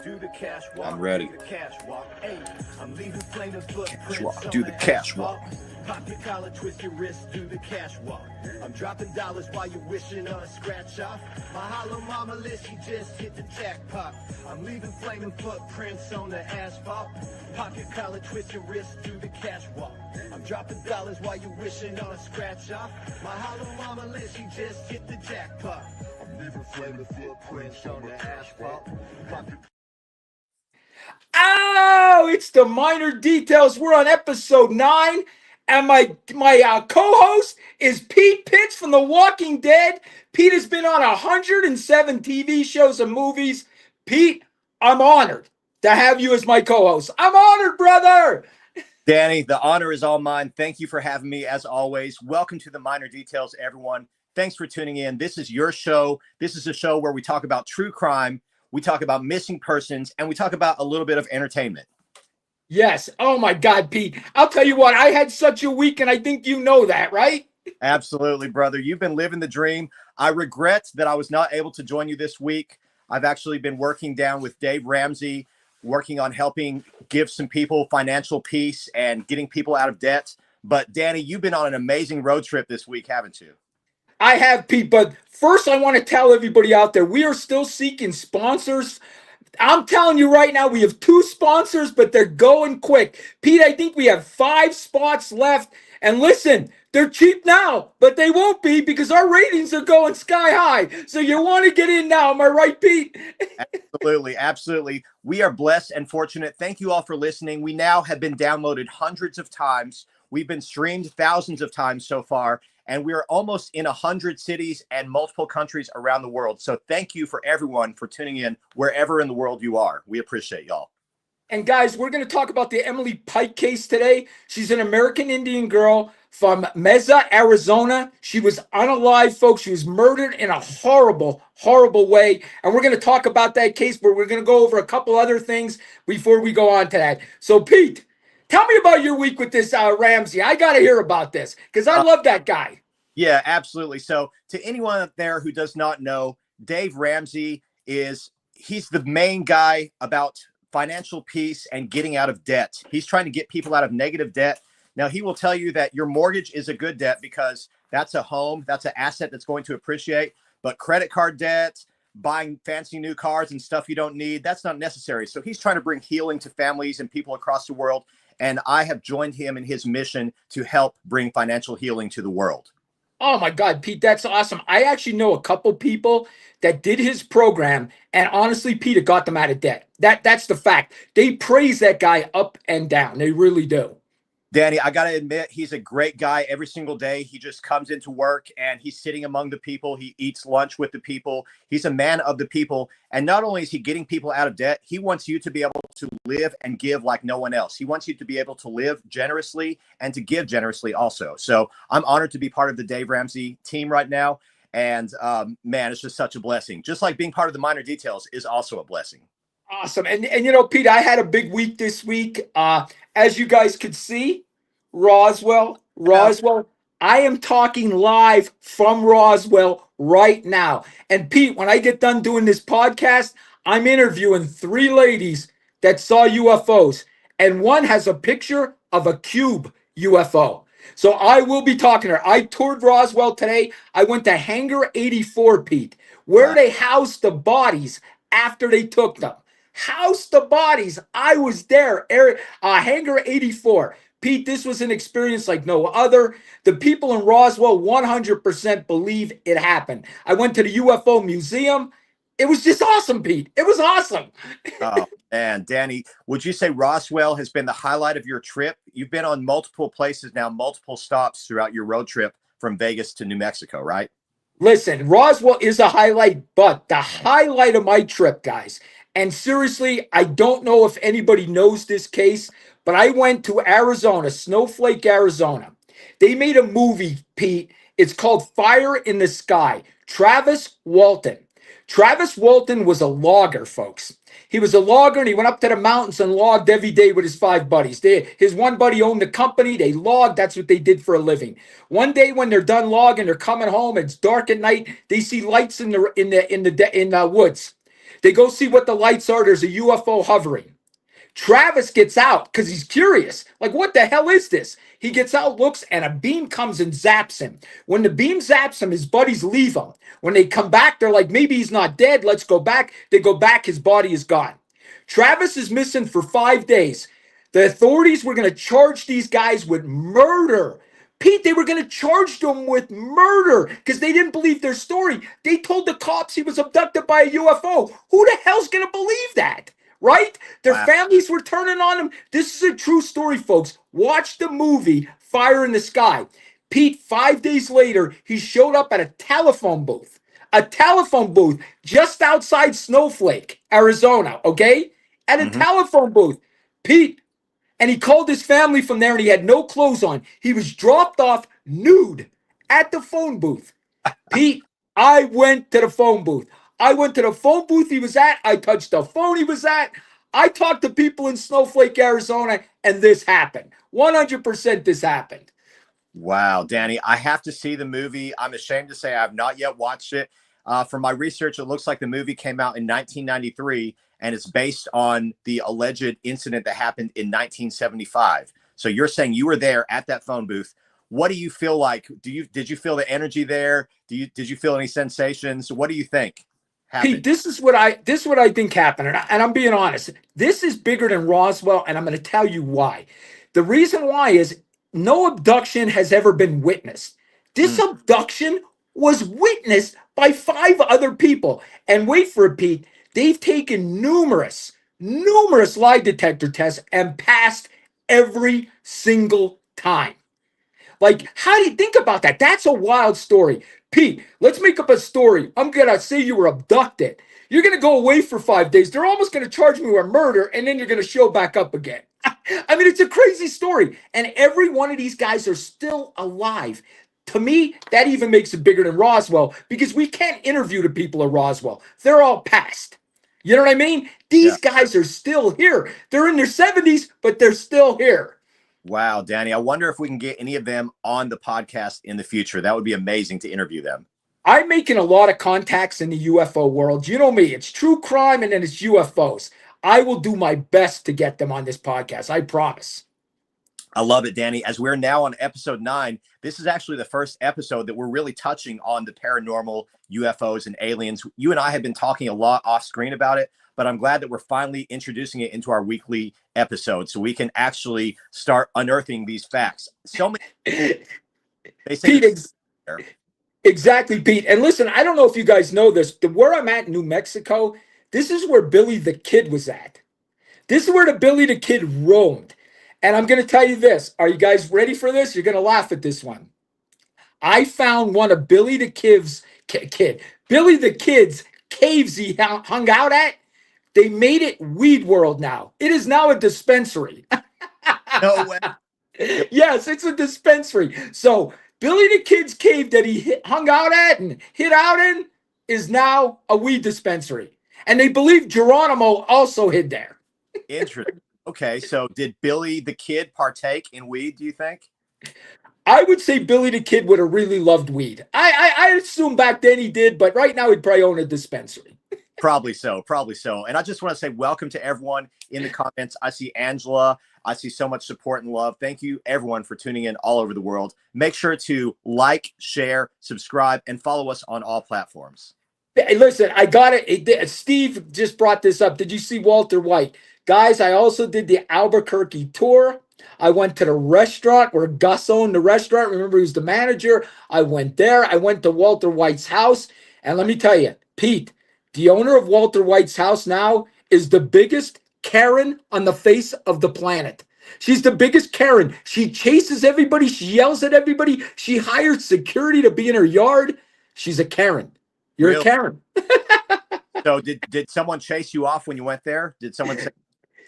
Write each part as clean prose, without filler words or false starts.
I'm ready. I'm leaving flaming footprints. Do the cash walk. Pop your collar, twist your wrist, do the cash walk. I'm dropping dollars while you're wishing on a scratch off. My hollow mama list, she just hit the jackpot. I'm leaving flaming footprints on the asphalt. Pop your collar, twist your wrist, do the cash walk. I'm dropping dollars while you're wishing on a scratch off. My hollow mama list, she just hit the jackpot. I'm leaving flaming footprints on the asphalt. Pop your Oh, it's the Minor Details. We're on episode 9, and my co-host is Pete Pitts from The Walking Dead. Pete has been on 107 TV shows and movies. Pete, I'm honored to have you as my co-host. I'm honored, brother. Danny, the honor is all mine. Thank you for having me, as always. Welcome to the Minor Details, everyone. Thanks for tuning in. This is your show. This is a show where we talk about true crime, we talk about missing persons, and we talk about a little bit of entertainment. Yes. Oh, my God, Pete. I'll tell you what, I had such a week, and I think you know that, right? Absolutely, brother. You've been living the dream. I regret that I was not able to join you this week. I've actually been working down with Dave Ramsey, working on helping give some people financial peace and getting people out of debt. But Danny, you've been on an amazing road trip this week, haven't you? I have, Pete, but first I want to tell everybody out there, we are still seeking sponsors. I'm telling you right now, we have 2 sponsors, but they're going quick. Pete, I think we have 5 spots left. And listen, they're cheap now, but they won't be because our ratings are going sky high. So you want to get in now. Am I right, Pete? Absolutely. Absolutely. We are blessed and fortunate. Thank you all for listening. We now have been downloaded hundreds of times. We've been streamed thousands of times so far, and we are almost in 100 cities and multiple countries around the world. So thank you for everyone for tuning in wherever in the world you are. We appreciate y'all. And guys, we're going to talk about the Emily Pike case today. She's an American Indian girl from Mesa, Arizona. She was unalive, folks. She was murdered in a horrible, horrible way. And we're going to talk about that case, but we're going to go over a couple other things before we go on to that. So, Pete, tell me about your week with this Ramsey. I got to hear about this because I love that guy. Yeah, absolutely. So to anyone out there who does not know, Dave Ramsey he's the main guy about financial peace and getting out of debt. He's trying to get people out of negative debt. Now, he will tell you that your mortgage is a good debt because that's a home, that's an asset that's going to appreciate. But credit card debt, buying fancy new cars and stuff you don't need, that's not necessary. So he's trying to bring healing to families and people across the world. And I have joined him in his mission to help bring financial healing to the world. Oh my God, Pete, that's awesome. I actually know a couple people that did his program, and honestly, Pete, it got them out of debt. That's the fact. They praise that guy up and down. They really do. Danny, I got to admit, he's a great guy every single day. He just comes into work and he's sitting among the people. He eats lunch with the people. He's a man of the people. And not only is he getting people out of debt, he wants you to be able to live and give like no one else. He wants you to be able to live generously and to give generously also. So I'm honored to be part of the Dave Ramsey team right now. And man, it's just such a blessing. Just like being part of the Minor Details is also a blessing. Awesome. And you know, Pete, I had a big week this week. As you guys could see, Roswell, I am talking live from Roswell right now. And Pete, when I get done doing this podcast, I'm interviewing 3 ladies that saw UFOs. And one has a picture of a cube UFO. So I will be talking to her. I toured Roswell today. I went to Hangar 84, Pete, where they housed the bodies after they took them. House the bodies. I was there. Hangar 84. Pete, this was an experience like no other. The people in Roswell 100% believe it happened. I went to the UFO museum. It was just awesome, Pete. It was awesome. Oh, man, Danny, would you say Roswell has been the highlight of your trip? You've been on multiple places now, multiple stops throughout your road trip from Vegas to New Mexico, right? Listen, Roswell is a highlight, but the highlight of my trip, guys, and seriously, I don't know if anybody knows this case, but I went to Arizona, Snowflake, Arizona. They made a movie, Pete. It's called Fire in the Sky. Travis Walton. Travis Walton was a logger, folks. He was a logger, and he went up to the mountains and logged every day with his 5 buddies. His one buddy owned the company. They logged. That's what they did for a living. One day when they're done logging, they're coming home. It's dark at night. They see lights in the woods. They go see what the lights are. There's a UFO hovering. Travis gets out because he's curious. Like, what the hell is this? He gets out, looks, and a beam comes and zaps him. When the beam zaps him, his buddies leave him. When they come back, they're like, maybe he's not dead. Let's go back. They go back. His body is gone. Travis is missing for 5 days. The authorities were going to charge these guys with murder. Pete, they were going to charge them with murder because they didn't believe their story. They told the cops he was abducted by a UFO. Who the hell's going to believe that? Right? Their families were turning on him. This is a true story, folks. Watch the movie Fire in the Sky. Pete, 5 days later, he showed up at a telephone booth just outside Snowflake, Arizona, okay? At a telephone booth. Pete, and he called his family from there and he had no clothes on. He was dropped off nude at the phone booth. Pete, I went to the phone booth. I went to the phone booth he was at. I touched the phone he was at. I talked to people in Snowflake, Arizona, and this happened. 100% this happened. Wow, Danny, I have to see the movie. I'm ashamed to say I have not yet watched it. From my research, it looks like the movie came out in 1993, and it's based on the alleged incident that happened in 1975. So you're saying you were there at that phone booth. What do you feel like? Did you feel the energy there? Did you feel any sensations? What do you think happened? Pete, this is what I think happened, and I'm being honest. This is bigger than Roswell, and I'm going to tell you why. The reason why is no abduction has ever been witnessed. This abduction was witnessed by 5 other people. And wait for it, Pete. They've taken numerous lie detector tests and passed every single time. Like, how do you think about that? That's a wild story. Pete, let's make up a story. I'm going to say you were abducted. You're going to go away for 5 days. They're almost going to charge me with murder, and then you're going to show back up again. I mean, it's a crazy story. And every one of these guys are still alive. To me, that even makes it bigger than Roswell because we can't interview the people at Roswell. They're all past. You know what I mean? These guys are still here. They're in their 70s, but they're still here. Wow, Danny, I wonder if we can get any of them on the podcast in the future. That would be amazing to interview them. I'm making a lot of contacts in the UFO world. You know me. It's true crime and then it's UFOs. I will do my best to get them on this podcast. I promise. I love it, Danny. As we're now on episode 9, this is actually the first episode that we're really touching on the paranormal, UFOs, and aliens. You and I have been talking a lot off screen about it, but I'm glad that we're finally introducing it into our weekly episode so we can actually start unearthing these facts. So many. They say Pete, exactly, Pete. And listen, I don't know if you guys know this. Where I'm at in New Mexico, this is where Billy the Kid was at. This is where the Billy the Kid roamed. And I'm going to tell you this. Are you guys ready for this? You're going to laugh at this one. I found one of Billy the Kid's caves he hung out at. They made it Weed World now. It is now a dispensary. no way. Yes, it's a dispensary. So Billy the Kid's cave that he hung out at and hid out in is now a weed dispensary. And they believe Geronimo also hid there. Interesting. Okay, so did Billy the Kid partake in weed, do you think? I would say Billy the Kid would have really loved weed. I assume back then he did, but right now he'd probably own a dispensary. Probably so. And I just want to say welcome to everyone in the comments. I see Angela. I see so much support and love. Thank you, everyone, for tuning in all over the world. Make sure to like, share, subscribe, and follow us on all platforms. Hey, listen, I got it. Steve just brought this up. Did you see Walter White? Guys, I also did the Albuquerque tour. I went to the restaurant where Gus owned the restaurant. Remember, he was the manager. I went there. I went to Walter White's house. And let me tell you, Pete, the owner of Walter White's house now is the biggest Karen on the face of the planet. She's the biggest Karen. She chases everybody. She yells at everybody. She hires security to be in her yard. She's a Karen. You're Really? a Karen. So did someone chase you off when you went there? Did someone say?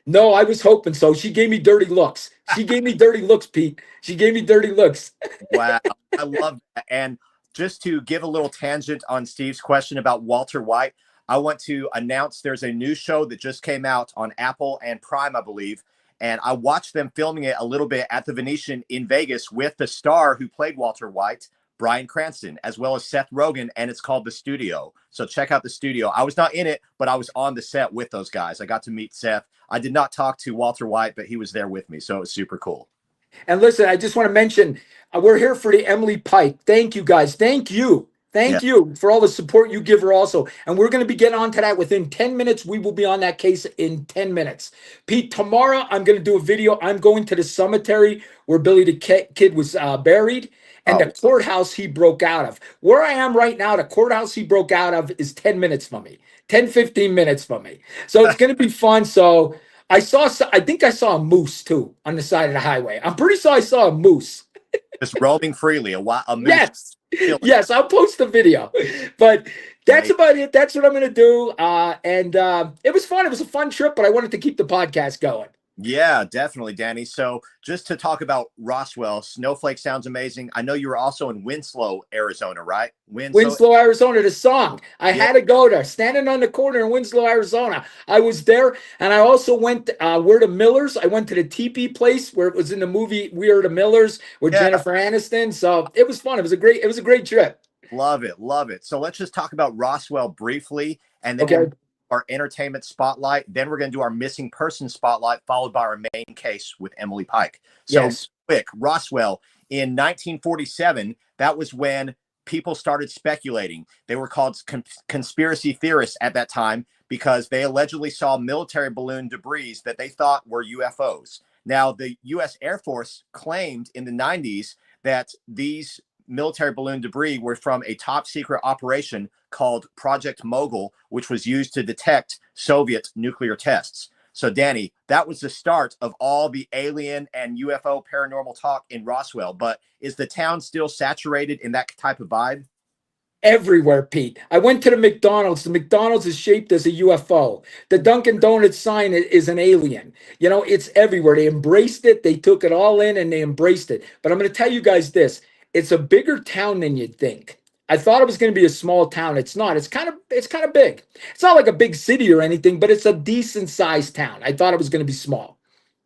No, I was hoping so. She gave me dirty looks. She gave me dirty looks, Pete. She gave me dirty looks. Wow. I love that. And just to give a little tangent on Steve's question about Walter White, I want to announce there's a new show that just came out on Apple and Prime, I believe. And I watched them filming it a little bit at the Venetian in Vegas with the star who played Walter White, Bryan Cranston, as well as Seth Rogen, and it's called The Studio. So check out The Studio. I was not in it, but I was on the set with those guys. I got to meet Seth. I did not talk to Walter White, but he was there with me, so it was super cool. And listen, I just want to mention we're here for the Emily Pike. Thank you, guys. Thank you. Yeah. Thank you for all the support you give her also. And we're going to be getting on to that within 10 minutes. We will be on that case in 10 minutes. Pete, tomorrow I'm going to do a video. I'm going to the cemetery where Billy the Kid was buried and the courthouse he broke out of. Where I am right now, the courthouse he broke out of is 10 minutes from me, 10, 15 minutes from me. So it's going to be fun. So I think I saw a moose too on the side of the highway. I'm pretty sure I saw a moose. Just roaming freely, a moose. Yes. Yes, I'll post the video. But that's about it. That's what I'm going to do. And it was fun. It was a fun trip, but I wanted to keep the podcast going. Yeah, definitely, Danny. So just to talk about Roswell, Snowflake sounds amazing. I know you were also in Winslow, Arizona, right? Winslow, Arizona, the song. I had to go there. Standing on the corner in Winslow, Arizona. I was there, and I also went where the Millers. I went to the teepee place where it was in the movie We Are the Millers with Jennifer Aniston. So it was fun. It was a great trip. Love it, love it. So let's just talk about Roswell briefly, and then our entertainment spotlight. Then we're going to do our missing person spotlight, followed by our main case with Emily Pike. So quick, Roswell in 1947, that was when people started speculating. They were called conspiracy theorists at that time because they allegedly saw military balloon debris that they thought were UFOs. Now, the U.S. Air Force claimed in the 90s that these military balloon debris were from a top secret operation called Project Mogul, which was used to detect Soviet nuclear tests. So, Danny, that was the start of all the alien and UFO paranormal talk in Roswell. But is the town still saturated in that type of vibe? Everywhere, Pete. I went to the McDonald's. The McDonald's is shaped as a UFO. The Dunkin' Donuts sign is an alien. You know, it's everywhere. They embraced it. They took it all in and they embraced it. But I'm going to tell you guys this. It's a bigger town than you'd think. I thought it was going to be a small town. It's not. It's kind of big. It's not like a big city or anything, but it's a decent sized town. I thought it was going to be small.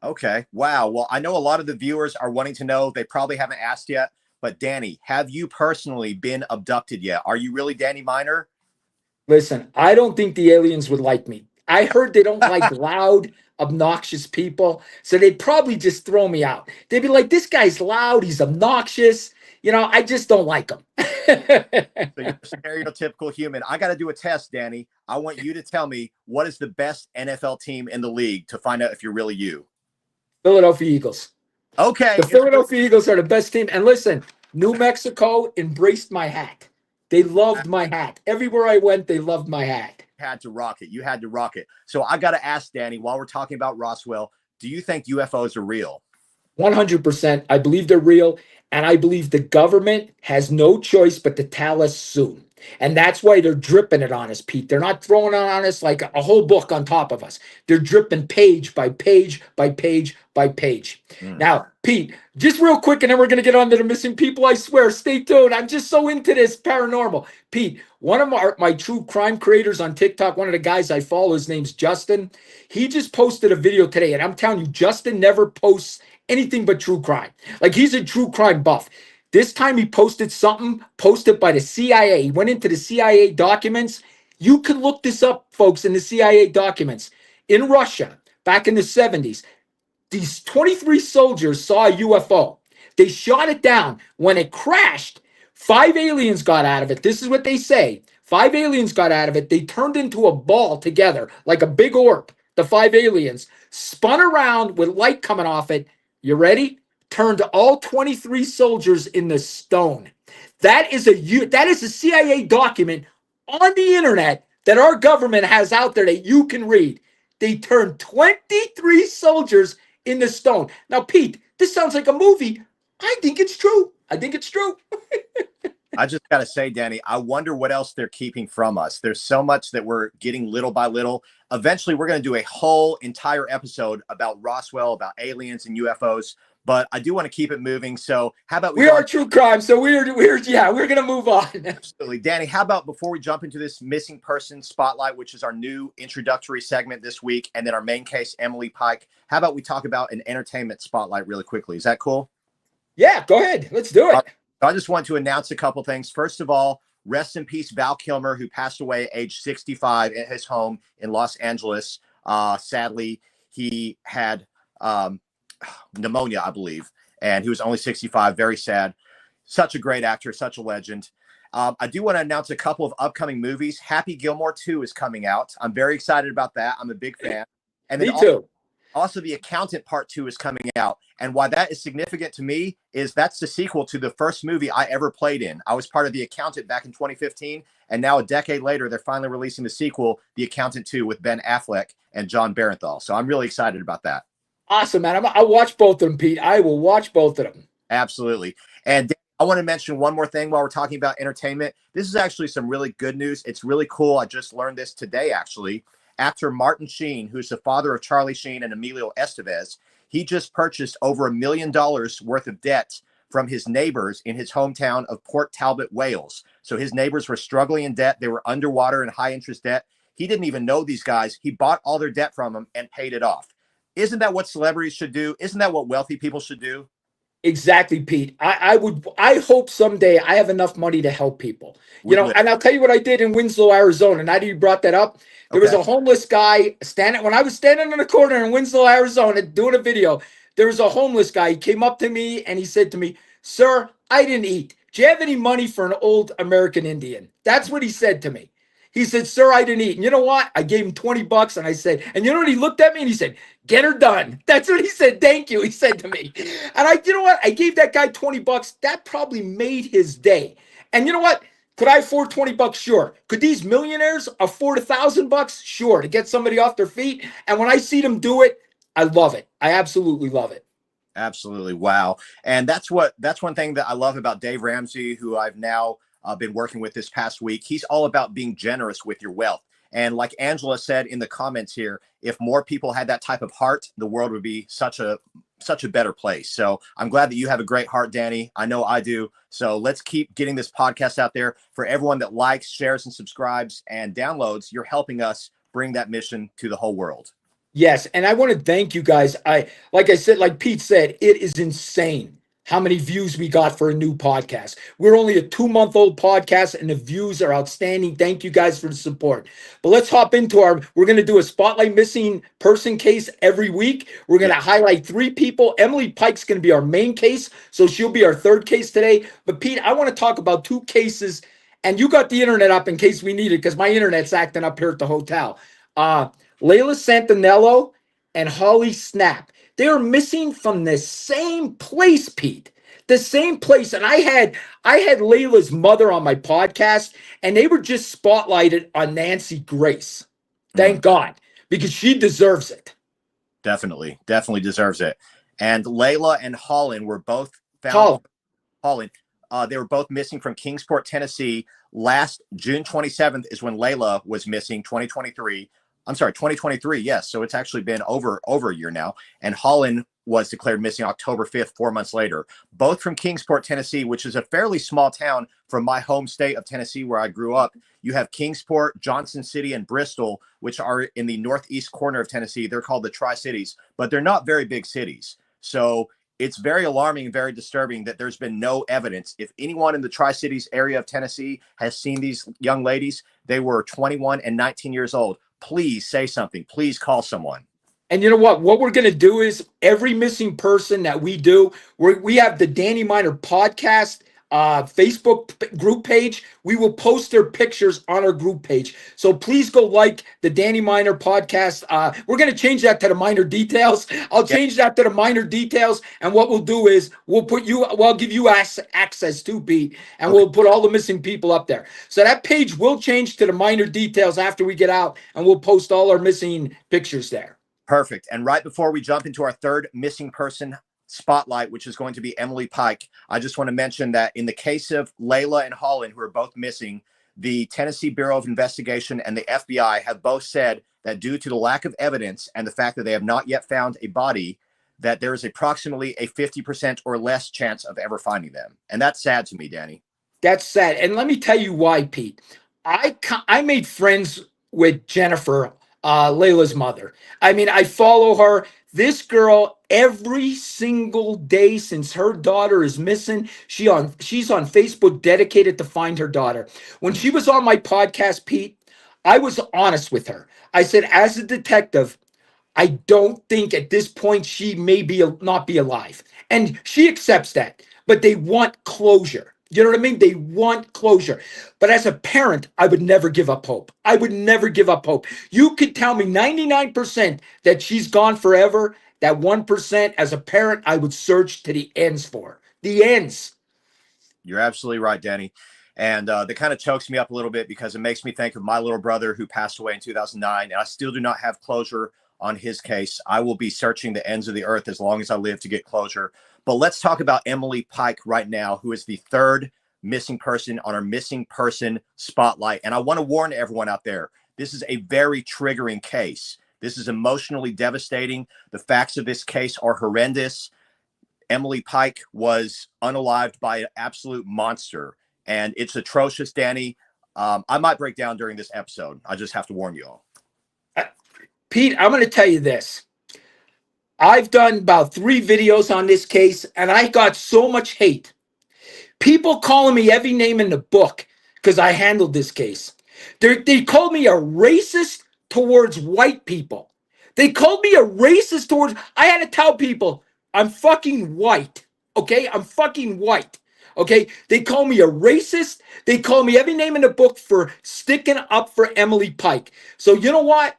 Okay. Wow. Well, I know a lot of the viewers are wanting to know. They probably haven't asked yet. But Danny, have you personally been abducted yet? Are you really Danny Miner? Listen, I don't think the aliens would like me. I heard they don't like loud, obnoxious people. So they'd probably just throw me out. They'd be like, this guy's loud. He's obnoxious. You know, I just don't like him. So you're a stereotypical human. I got to do a test, Danny. I want you to tell me what is the best NFL team in the league to find out if you're really you. Philadelphia Eagles. Okay. The Philadelphia Eagles are the best team. And listen, New Mexico embraced my hat. They loved my hat. Everywhere I went, they loved my hat. Had to rock it. You had to rock it. So I got to ask, Danny, while we're talking about Roswell, do you think UFOs are real? 100%. I believe they're real. And I believe the government has no choice but to tell us soon. And that's why they're dripping it on us, Pete. They're not throwing it on us like a whole book on top of us. They're dripping page by page by page by page. Now, Pete, just real quick, and then we're going to get on to the missing people. I swear, stay tuned. I'm just so into this paranormal. Pete, one of my true crime creators on TikTok, one of the guys I follow, his name's Justin. He just posted a video today. And I'm telling you, Justin never posts anything but true crime. Like, he's a true crime buff. This time he posted something posted by the CIA. He went into the CIA documents. You can look this up, folks, in the CIA documents. In Russia, back in the 70s, these 23 soldiers saw a UFO. They shot it down. When it crashed, 5 aliens got out of it. This is what they say. 5 aliens got out of it. They turned into a ball together, like a big orb. The 5 aliens spun around with light coming off it. You ready? Turned all 23 soldiers into stone. That is a CIA document on the internet that our government has out there that you can read. They turned 23 soldiers into stone. Now, Pete, this sounds like a movie. I think it's true. I think it's true. I just got to say, Danny, I wonder what else they're keeping from us. There's so much that we're getting little by little. Eventually, we're going to do a whole entire episode about Roswell, about aliens and UFOs. But I do want to keep it moving. So how about we are true crime. So we're going to move on. Absolutely. Danny, how about before we jump into this missing person spotlight, which is our new introductory segment this week, and then our main case, Emily Pike, how about we talk about an entertainment spotlight really quickly? Is that cool? Yeah, go ahead. Let's do it. So I just want to announce a couple things. First of all, rest in peace, Val Kilmer, who passed away at age 65 at his home in Los Angeles. Sadly, he had pneumonia, I believe, and he was only 65. Very sad. Such a great actor, such a legend. I do want to announce a couple of upcoming movies. Happy Gilmore 2 is coming out. I'm very excited about that. I'm a big fan. And then Me too. Also, The Accountant Part 2 is coming out. And why that is significant to me is that's the sequel to the first movie I ever played in. I was part of The Accountant back in 2015. And now a decade later, they're finally releasing the sequel, The Accountant 2, with Ben Affleck and John Barenthal. So I'm really excited about that. Awesome, man. I'll watch both of them, Pete. I will watch both of them. Absolutely. And I want to mention one more thing while we're talking about entertainment. This is actually some really good news. It's really cool. I just learned this today, actually. Actor Martin Sheen, who's the father of Charlie Sheen and Emilio Estevez, he just purchased over $1 million worth of debt from his neighbors in his hometown of Port Talbot, Wales. So his neighbors were struggling in debt. They were underwater in high interest debt. He didn't even know these guys. He bought all their debt from them and paid it off. Isn't that what celebrities should do? Isn't that what wealthy people should do? Exactly, Pete. I hope someday I have enough money to help people. And I'll tell you what I did in Winslow, Arizona. Now that you brought that up, there was a homeless guy when I was standing in the corner in Winslow, Arizona, doing a video. There was a homeless guy. He came up to me and he said to me, "Sir, I didn't eat. Do you have any money for an old American Indian?" That's what he said to me. He said, "Sir, I didn't eat." And you know what? I gave him $20 and I said, and you know what? He looked at me and he said, "Get her done." That's what he said. "Thank you," he said to me. And you know what? I gave that guy $20. That probably made his day. And you know what? Could I afford $20? Sure. Could these millionaires afford $1,000? Sure. To get somebody off their feet. And when I see them do it, I love it. I absolutely love it. Absolutely. Wow. And that's one thing that I love about Dave Ramsey, who I've now been working with this past week. He's all about being generous with your wealth. And like Angela said in the comments here, if more people had that type of heart, the world would be such a better place. So I'm glad that you have a great heart, Danny. I know I do. So let's keep getting this podcast out there. For everyone that likes, shares, and subscribes and downloads, you're helping us bring that mission to the whole world. Yes, and I want to thank you guys. Like Pete said, it is insane how many views we got for a new podcast. We're only a 2-month-old podcast, and the views are outstanding. Thank you guys for the support. But let's hop into we're going to do a Spotlight Missing Person case every week. We're going to highlight 3 people. Emily Pike's going to be our main case, so she'll be our third case today. But Pete, I want to talk about 2 cases, and you got the internet up in case we need it, because my internet's acting up here at the hotel. Layla Santinello and Holly Snap. They are missing from the same place, Pete. The same place. And I had Layla's mother on my podcast, and they were just spotlighted on Nancy Grace. Thank God, because she deserves it. Definitely deserves it. And Layla and Holland were both found. Holland. They were both missing from Kingsport, Tennessee. Last June 27th is when Layla was missing, 2023. I'm sorry, 2023. Yes. So it's actually been over a year now. And Holland was declared missing October 5th, 4 months later, both from Kingsport, Tennessee, which is a fairly small town from my home state of Tennessee, where I grew up. You have Kingsport, Johnson City, and Bristol, which are in the northeast corner of Tennessee. They're called the Tri-Cities, but they're not very big cities. So it's very alarming and very disturbing that there's been no evidence. If anyone in the Tri-Cities area of Tennessee has seen these young ladies, they were 21 and 19 years old. Please say something. Please call someone. And you know what? What we're going to do is every missing person that we do, we have the Danny Miner podcast Facebook group page. We will post their pictures on our group page. So please go like the Danny Miner podcast. We're going to change that to the Miner Details. I'll change that to the Miner Details. And what we'll do is we'll give you access to Pete, and we'll put all the missing people up there. So that page will change to the Miner Details after we get out, and we'll post all our missing pictures there. Perfect. And right before we jump into our third missing person spotlight, which is going to be Emily Pike, I just want to mention that in the case of Layla and Holland, who are both missing, the Tennessee Bureau of Investigation and the FBI have both said that due to the lack of evidence and the fact that they have not yet found a body, that there is approximately a 50% or less chance of ever finding them. And that's sad to me, Danny. That's sad. And let me tell you why, Pete. I made friends with Jennifer Layla's mother. I mean, I follow her. This girl every single day since her daughter is missing, she's on Facebook dedicated to find her daughter. When she was on my podcast, Pete, I was honest with her. I said, as a detective, I don't think at this point she may be not be alive. And she accepts that. But they want closure. You know what I mean? They want closure. But as a parent, I would never give up hope. I would never give up hope. You could tell me 99% that she's gone forever. That 1% as a parent, I would search to the ends for. The ends. You're absolutely right, Danny. And that kind of chokes me up a little bit because it makes me think of my little brother who passed away in 2009. And I still do not have closure on his case. I will be searching the ends of the earth as long as I live to get closure. But let's talk about Emily Pike right now, who is the third missing person on our missing person spotlight. And I want to warn everyone out there, this is a very triggering case. This is emotionally devastating. The facts of this case are horrendous. Emily Pike was unalived by an absolute monster, and it's atrocious, Danny. I might break down during this episode. I just have to warn you all. Pete, I'm going to tell you this. I've done about 3 videos on this case, and I got so much hate. People calling me every name in the book because I handled this case. They called me a racist towards white people. They called me a racist towards... I had to tell people, I'm fucking white. Okay? I'm fucking white. Okay? They call me a racist. They call me every name in the book for sticking up for Emily Pike. So you know what?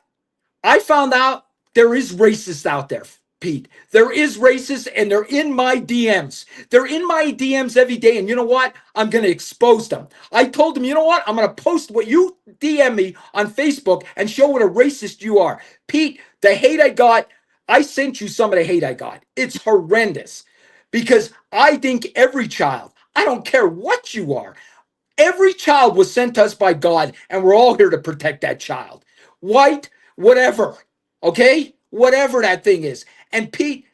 I found out there is racists out there, Pete. There is racists, and they're in my DMs. They're in my DMs every day, and you know what? I'm going to expose them. I told them, you know what? I'm going to post what you DM me on Facebook and show what a racist you are. Pete, the hate I got, I sent you some of the hate I got. It's horrendous because I think every child, I don't care what you are, every child was sent to us by God, and we're all here to protect that child. White, whatever, okay? Whatever that thing is. And Pete,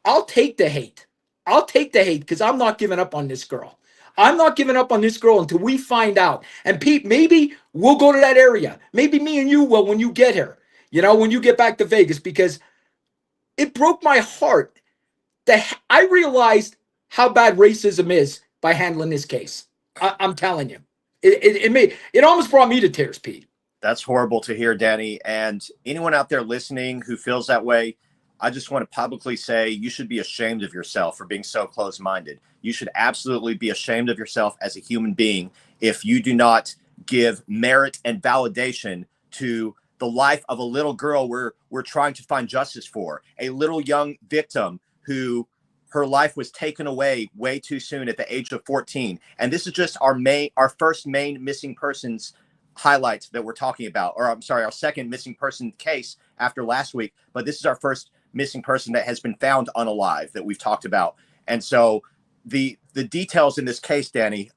I'll take the hate. I'll take the hate because I'm not giving up on this girl. I'm not giving up on this girl until we find out. And Pete, maybe we'll go to that area. Maybe me and you will when you get here, you know, when you get back to Vegas, because it broke my heart that I realized how bad racism is by handling this case. I'm telling you, it almost brought me to tears, Pete. That's horrible to hear, Danny. And anyone out there listening who feels that way, I just want to publicly say you should be ashamed of yourself for being so close-minded. You should absolutely be ashamed of yourself as a human being if you do not give merit and validation to the life of a little girl we're trying to find justice for, a little young victim who her life was taken away way too soon at the age of 14. And this is just our first main missing persons highlights that we're talking about, or I'm sorry, our second missing person case after last week, but this is our first missing person that has been found unalive that we've talked about. And so the details in this case, Danny,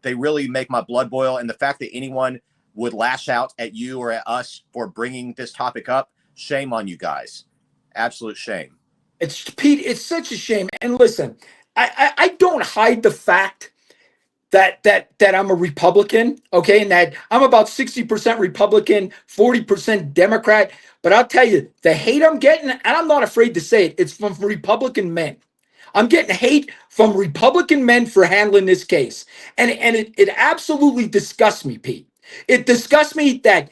they really make my blood boil. And the fact that anyone would lash out at you or at us for bringing this topic up, shame on you guys. Absolute shame. It's Pete, it's such a shame. And listen, I don't hide the fact that I'm a Republican, okay, and that I'm about 60% Republican, 40% Democrat. But I'll tell you, the hate I'm getting, and I'm not afraid to say it, it's from Republican men. I'm getting hate from Republican men for handling this case. And it absolutely disgusts me, Pete. It disgusts me that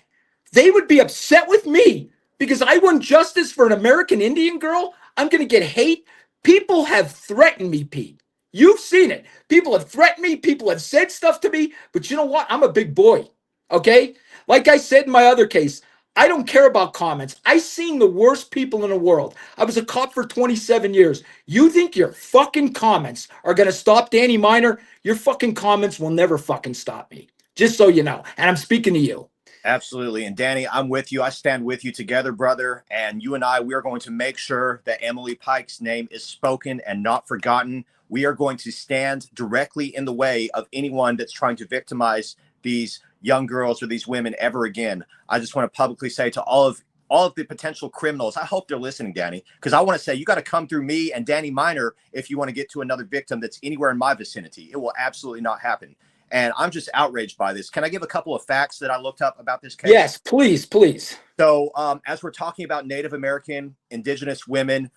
they would be upset with me because I want justice for an American Indian girl. I'm going to get hate. People have threatened me, Pete. You've seen it. People have threatened me. People have said stuff to me. But you know what? I'm a big boy. Okay? Like I said in my other case, I don't care about comments. I've seen the worst people in the world. I was a cop for 27 years. You think your fucking comments are going to stop Danny Miner? Your fucking comments will never fucking stop me. Just so you know. And I'm speaking to you. Absolutely. And Danny, I'm with you. I stand with you together, brother. And you and I, we are going to make sure that Emily Pike's name is spoken and not forgotten. We are going to stand directly in the way of anyone that's trying to victimize these young girls or these women ever again. I just want to publicly say to all of the potential criminals, I hope they're listening, Danny, because I want to say you got to come through me and Danny Miner if you want to get to another victim that's anywhere in my vicinity. It will absolutely not happen. And I'm just outraged by this. Can I give a couple of facts that I looked up about this case? Yes, please, please. So, as we're talking about Native American, indigenous women,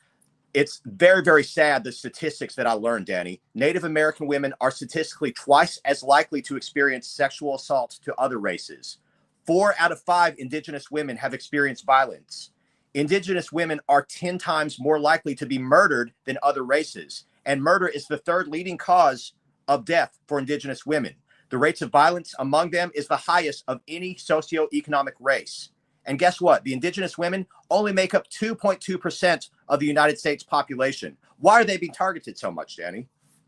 it's very, very sad the statistics that I learned, Danny. Native American women are statistically twice as likely to experience sexual assault to other races. 4 out of 5 indigenous women have experienced violence. Indigenous women are 10 times more likely to be murdered than other races. And murder is the 3rd leading cause of death for indigenous women. The rates of violence among them is the highest of any socioeconomic race. And guess what? The indigenous women only make up 2.2% of the United States population. Why are they being targeted so much, Danny?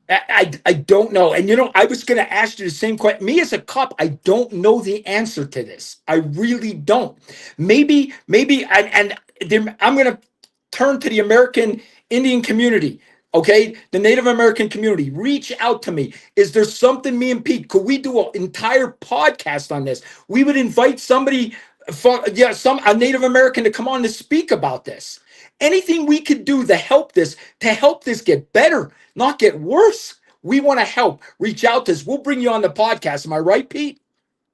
I don't know. And I was going to ask you the same question. Me as a cop, I don't know the answer to this. I really don't. Maybe, I'm going to turn to the American Indian community. Okay, the Native American community, reach out to me. Is there something, me and Pete, could we do an entire podcast on this? We would invite somebody, a Native American to come on to speak about this. Anything we could do to help this get better, not get worse. We want to help. Reach out to us. We'll bring you on the podcast. Am I right, Pete?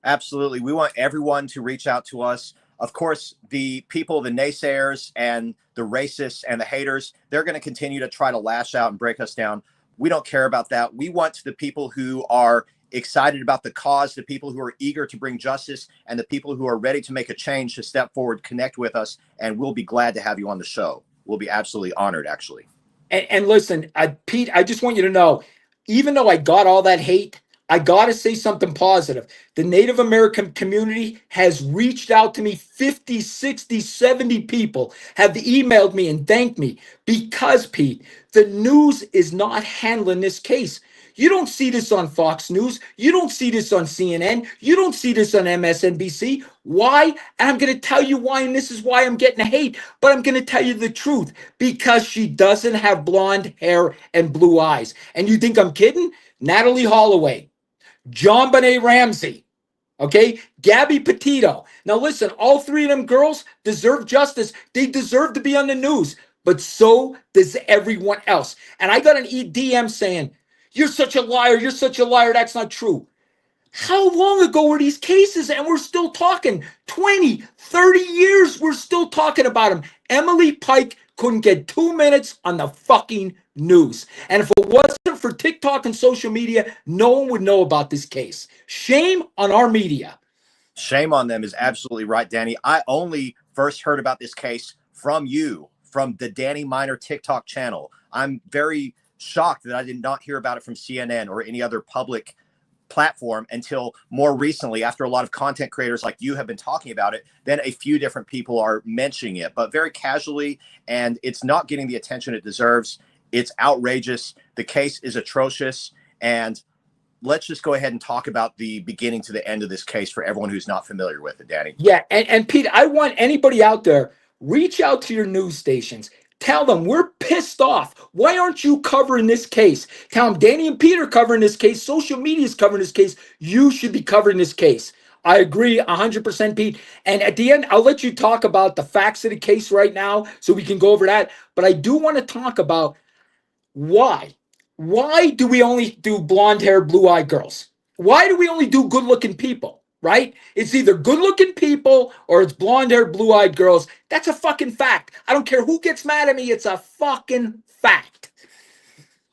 Absolutely. We want everyone to reach out to us. Of course, the people, the naysayers and the racists and the haters, they're going to continue to try to lash out and break us down. We don't care about that. We want the people who are excited about the cause, the people who are eager to bring justice, and the people who are ready to make a change to step forward, connect with us, and we'll be glad to have you on the show. We'll be absolutely honored, actually. And listen, Pete, I just want you to know, even though I got all that hate, I got to say something positive. The Native American community has reached out to me. 50, 60, 70 people have emailed me and thanked me because, Pete, the news is not handling this case. You don't see this on Fox News. You don't see this on CNN. You don't see this on MSNBC. Why? And I'm going to tell you why, and this is why I'm getting hate, but I'm going to tell you the truth. Because she doesn't have blonde hair and blue eyes. And you think I'm kidding? Natalie Holloway, John Benet Ramsey, okay? Gabby Petito. Now listen, all 3 of them girls deserve justice. They deserve to be on the news, but so does everyone else. And I got an DM saying, "You're such a liar. You're such a liar. That's not true." How long ago were these cases? And we're still talking 20, 30 years. We're still talking about them. Emily Pike couldn't get 2 minutes on the fucking news. And if it wasn't for TikTok and social media, no one would know about this case. Shame on our media. Shame on them is absolutely right, Danny. I only first heard about this case from you, from the Danny Miner TikTok channel. I'm very shocked that I did not hear about it from CNN or any other public platform until more recently, after a lot of content creators like you have been talking about it. Then a few different people are mentioning it, but very casually, and it's not getting the attention it deserves. It's outrageous. The case is atrocious, and let's just go ahead and talk about the beginning to the end of this case for everyone who's not familiar with it, Danny. Yeah, and Pete, I want anybody out there, reach out to your news stations. Tell them we're pissed off. Why aren't you covering this case? Tell them Danny and Pete are covering this case. Social media is covering this case. You should be covering this case. I agree 100%, Pete. And at the end, I'll let you talk about the facts of the case right now so we can go over that. But I do want to talk about why. Why do we only do blonde-haired, blue-eyed girls? Why do we only do good-looking people? Right? It's either good-looking people or it's blonde-haired, blue-eyed girls. That's a fucking fact. I don't care who gets mad at me. It's a fucking fact.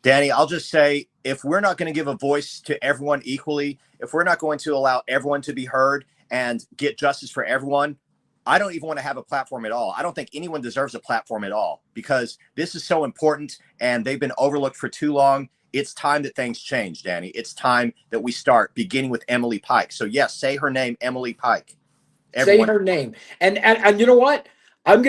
Danny, I'll just say, if we're not going to give a voice to everyone equally, if we're not going to allow everyone to be heard and get justice for everyone, I don't even want to have a platform at all. I don't think anyone deserves a platform at all because this is so important and they've been overlooked for too long. It's time that things change, Danny. It's time that we start, beginning with Emily Pike. So yes, say her name, Emily Pike. Everyone. Say her name. And you know what? I'm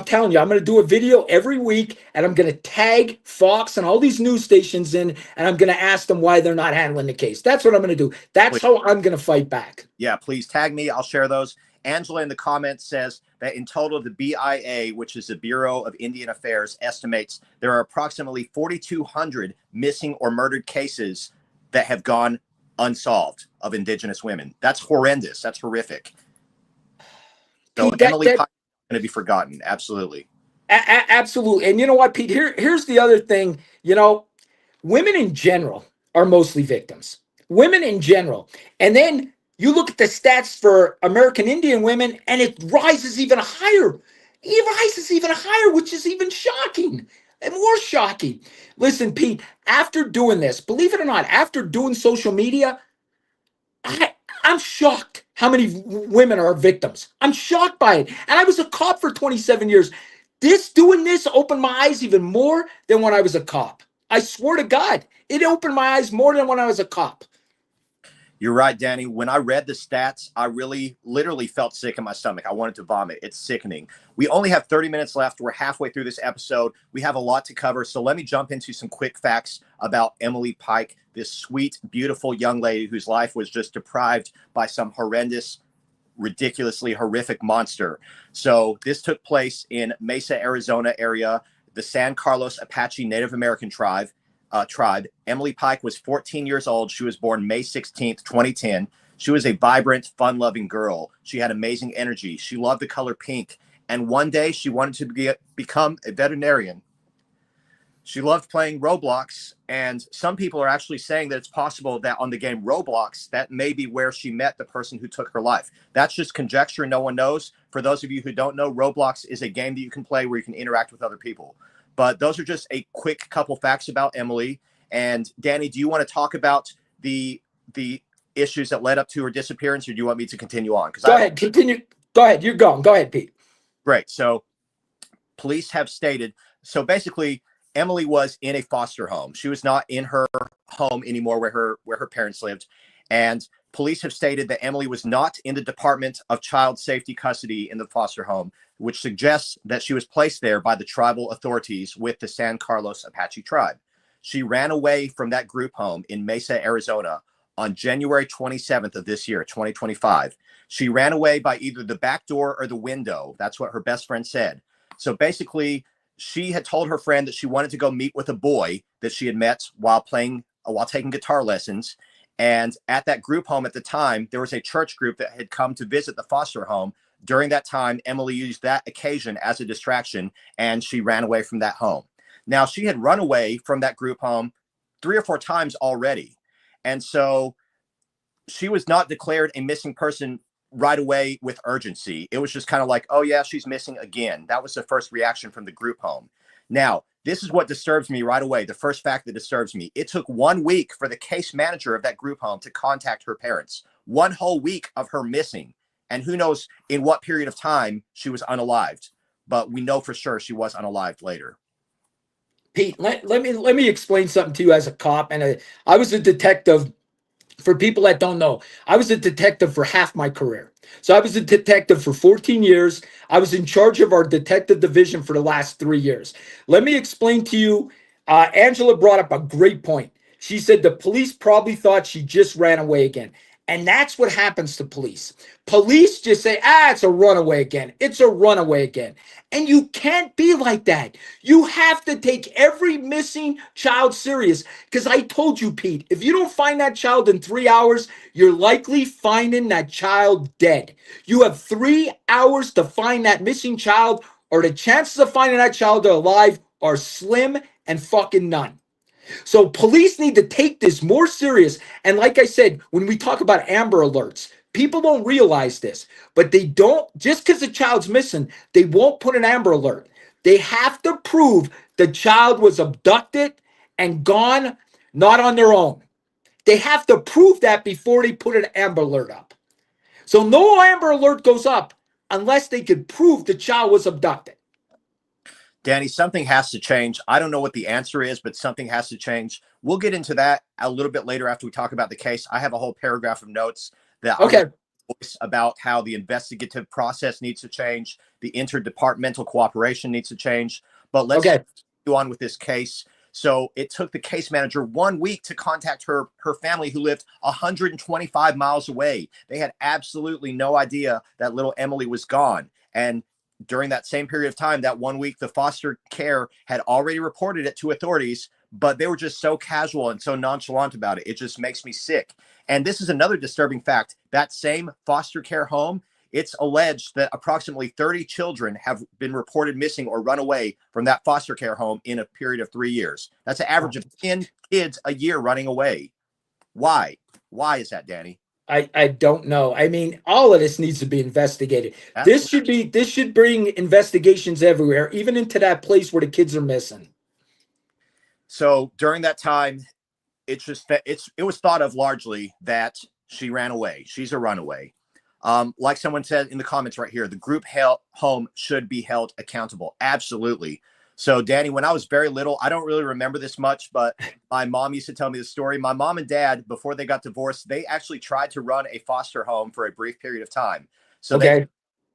telling you, I'm gonna do a video every week and I'm gonna tag Fox and all these news stations in, and I'm gonna ask them why they're not handling the case. That's what I'm gonna do. That's how I'm gonna fight back. Yeah, please tag me. I'll share those. Angela in the comments says that in total, the BIA, which is the Bureau of Indian Affairs, estimates there are approximately 4,200 missing or murdered cases that have gone unsolved of Indigenous women. That's horrendous. That's horrific. So Pete, Emily Pike is going to be forgotten. Absolutely. Absolutely. And you know what, Pete? Here's the other thing. Women in general are mostly victims. Women in general. And then You look at the stats for American Indian women, and it rises even higher. It rises even higher, which is even shocking and more shocking. Listen, Pete, after doing this, believe it or not, after doing social media, I, I'm shocked how many women are victims. I'm shocked by it. And I was a cop for 27 years. Doing this opened my eyes even more than when I was a cop. I swear to God, it opened my eyes more than when I was a cop. You're right, Danny. When I read the stats, I really literally felt sick in my stomach. I wanted to vomit. It's sickening. We only have 30 minutes left. We're halfway through this episode. We have a lot to cover. So let me jump into some quick facts about Emily Pike, this sweet, beautiful young lady whose life was just deprived by some horrendous, ridiculously horrific monster. So this took place in Mesa, Arizona area, the San Carlos Apache Native American tribe. Emily Pike was 14 years old. She was born May 16th, 2010. She was a vibrant, fun-loving girl. She had amazing energy. She loved the color pink. And one day she wanted to become a veterinarian. She loved playing Roblox. And some people are actually saying that it's possible that on the game Roblox, that may be where she met the person who took her life. That's just conjecture. No one knows. For those of you who don't know, Roblox is a game that you can play where you can interact with other people. But those are just a quick couple facts about Emily. And Danny, do you want to talk about the issues that led up to her disappearance, or do you want me to continue on? Go ahead, continue. Go ahead. You're going. Go ahead, Pete. Great. So police have stated, so basically Emily was in a foster home. She was not in her home anymore where her parents lived. And police have stated that Emily was not in the Department of Child Safety Custody in the foster home, which suggests that she was placed there by the tribal authorities with the San Carlos Apache tribe. She ran away from that group home in Mesa, Arizona on January 27th of this year, 2025. She ran away by either the back door or the window. That's what her best friend said. So basically, she had told her friend that she wanted to go meet with a boy that she had met while taking guitar lessons. And at that group home at the time, there was a church group that had come to visit the foster home. During that time, Emily used that occasion as a distraction, and she ran away from that home. Now, she had run away from that group home 3 or 4 times already. And so she was not declared a missing person right away with urgency. It was just kind of like, oh, yeah, she's missing again. That was the first reaction from the group home. Now, this is what disturbs me right away. The first fact that disturbs me. It took 1 week for the case manager of that group home to contact her parents. 1 whole week of her missing. And who knows in what period of time she was unalived. But we know for sure she was unalived later. Pete, let me explain something to you as a cop. And I was a detective. For people that don't know, I was a detective for half my career. So I was a detective for 14 years. I was in charge of our detective division for the last 3 years. Let me explain to you. Angela brought up a great point. She said the police probably thought she just ran away again. And that's what happens to police. Police just say, it's a runaway again. It's a runaway again. And you can't be like that. You have to take every missing child serious. Because I told you, Pete, if you don't find that child in 3 hours, you're likely finding that child dead. You have 3 hours to find that missing child, or the chances of finding that child alive are slim and fucking none. So police need to take this more serious. And like I said, when we talk about Amber Alerts, people don't realize this, but they don't, just because the child's missing, they won't put an Amber Alert. They have to prove the child was abducted and gone, not on their own. They have to prove that before they put an Amber Alert up. So no Amber Alert goes up unless they could prove the child was abducted. Danny, something has to change. I don't know what the answer is, but something has to change. We'll get into that a little bit later after we talk about the case. I have a whole paragraph of notes that I want to voice about how the investigative process needs to change, the interdepartmental cooperation needs to change. But let's go on with this case. So it took the case manager 1 week to contact her family, who lived 125 miles away. They had absolutely no idea that little Emily was gone. And during that same period of time, that 1 week, the foster care had already reported it to authorities, but they were just so casual and so nonchalant about it. It just makes me sick. And this is another disturbing fact. That same foster care home, it's alleged that approximately 30 children have been reported missing or run away from that foster care home in a period of 3 years. That's an average of 10 kids a year running away. Why? Why is that, Danny? I don't know. I mean, all of this needs to be investigated. Absolutely. This should bring investigations everywhere, even into that place where the kids are missing. So during that time, it was thought of largely that she ran away. She's a runaway. Like someone said in the comments right here, the group home should be held accountable. Absolutely. So, Danny, when I was very little, I don't really remember this much, but my mom used to tell me the story. My mom and dad, before they got divorced, they actually tried to run a foster home for a brief period of time. So they Okay.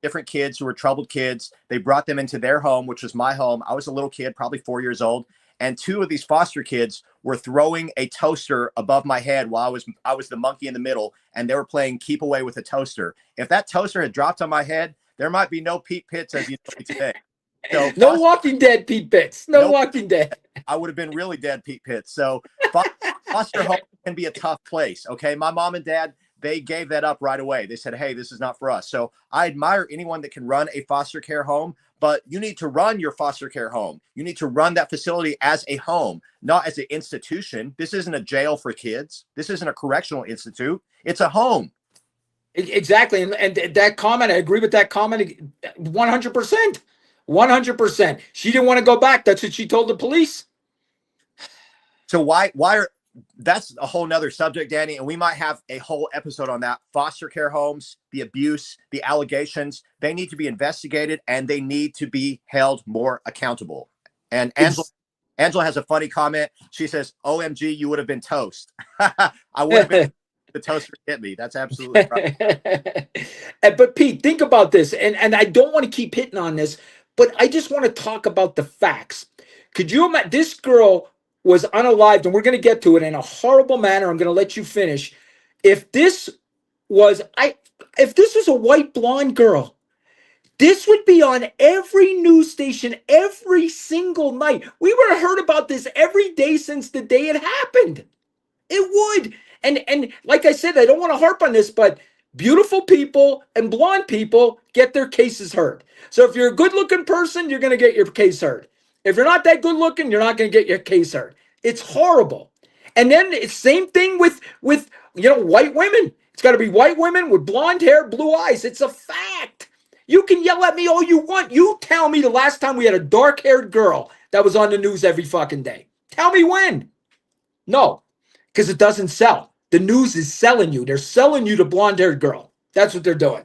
different kids who were troubled kids. They brought them into their home, which was my home. I was a little kid, probably 4 years old. And two of these foster kids were throwing a toaster above my head while I was the monkey in the middle, and they were playing keep away with a toaster. If that toaster had dropped on my head, there might be no Pete Pitts as you know me today. So No Walking Dead, Pete Pitts. No no, Walking Dead. I would have been really dead, Pete Pitts. So foster home can be a tough place. Okay, my mom and dad, they gave that up right away. They said, "Hey, this is not for us." So I admire anyone that can run a foster care home, but you need to run your foster care home. You need to run that facility as a home, not as an institution. This isn't a jail for kids. This isn't a correctional institute. It's a home. Exactly. And that comment, I agree with that comment 100%. 100%. She didn't want to go back. That's what she told the police. So why are that's a whole nother subject, Danny, and we might have a whole episode on that. Foster care homes, the abuse, the allegations, they need to be investigated and they need to be held more accountable. And Angela has a funny comment. She says, "OMG, you would have been toast." I would have been the toaster hit me. That's absolutely right. But Pete, think about this, and I don't want to keep hitting on this, but I just want to talk about the facts. Could you imagine this girl was unalived, and we're going to get to it in a horrible manner. I'm going to let you finish. If this was if this was a white blonde girl, this would be on every news station every single night. We would have heard about this every day since the day it happened. It would. And like I said, I don't want to harp on this, but beautiful people and blonde people get their cases heard. So if you're a good-looking person, you're going to get your case heard. If you're not that good-looking, you're not going to get your case heard. It's horrible. And then it's same thing with white women. It's got to be white women with blonde hair, blue eyes. It's a fact. You can yell at me all you want. You tell me the last time we had a dark-haired girl that was on the news every fucking day. Tell me when. No, because it doesn't sell. The news is selling you. They're selling you the blonde-haired girl. That's what they're doing.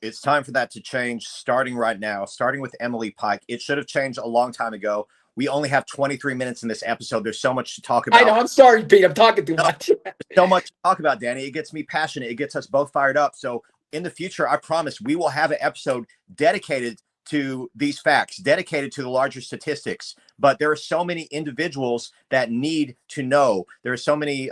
It's time for that to change starting right now, starting with Emily Pike. It should have changed a long time ago. We only have 23 minutes in this episode. There's so much to talk about. I know. I'm sorry, Pete. I'm talking too much. So much to talk about, Danny. It gets me passionate. It gets us both fired up. So in the future, I promise we will have an episode dedicated to these facts, dedicated to the larger statistics. But there are so many individuals that need to know. There's so many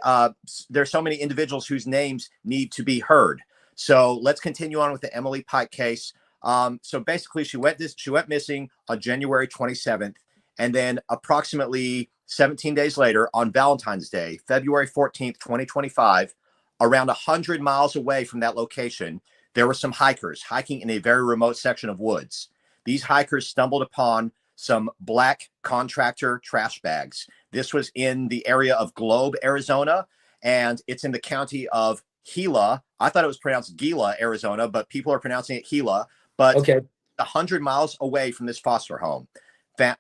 individuals whose names need to be heard. So let's continue on with the Emily Pike case. So basically, she went missing on January 27th, and then approximately 17 days later, on Valentine's Day, February 14th, 2025, around 100 miles away from that location, there were some hikers hiking in a very remote section of woods. These hikers stumbled upon some black contractor trash bags. This was in the area of Globe, Arizona, and it's in the county of Gila. I thought it was pronounced Gila, Arizona, but people are pronouncing it Gila. But Okay. 100 miles away from this foster home.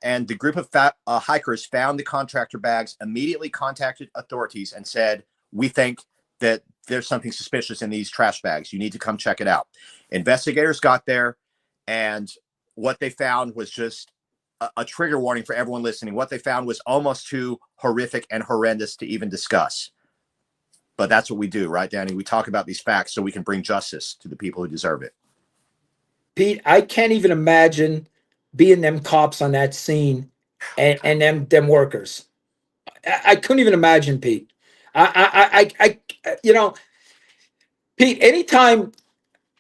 And the group of hikers found the contractor bags, immediately contacted authorities and said, "We think that there's something suspicious in these trash bags. You need to come check it out." Investigators got there, and what they found was just a trigger warning for everyone listening. What they found was almost too horrific and horrendous to even discuss. But that's what we do, right, Danny? We talk about these facts so we can bring justice to the people who deserve it. Pete, I can't even imagine being them cops on that scene and them workers. I couldn't even imagine, Pete. Pete, anytime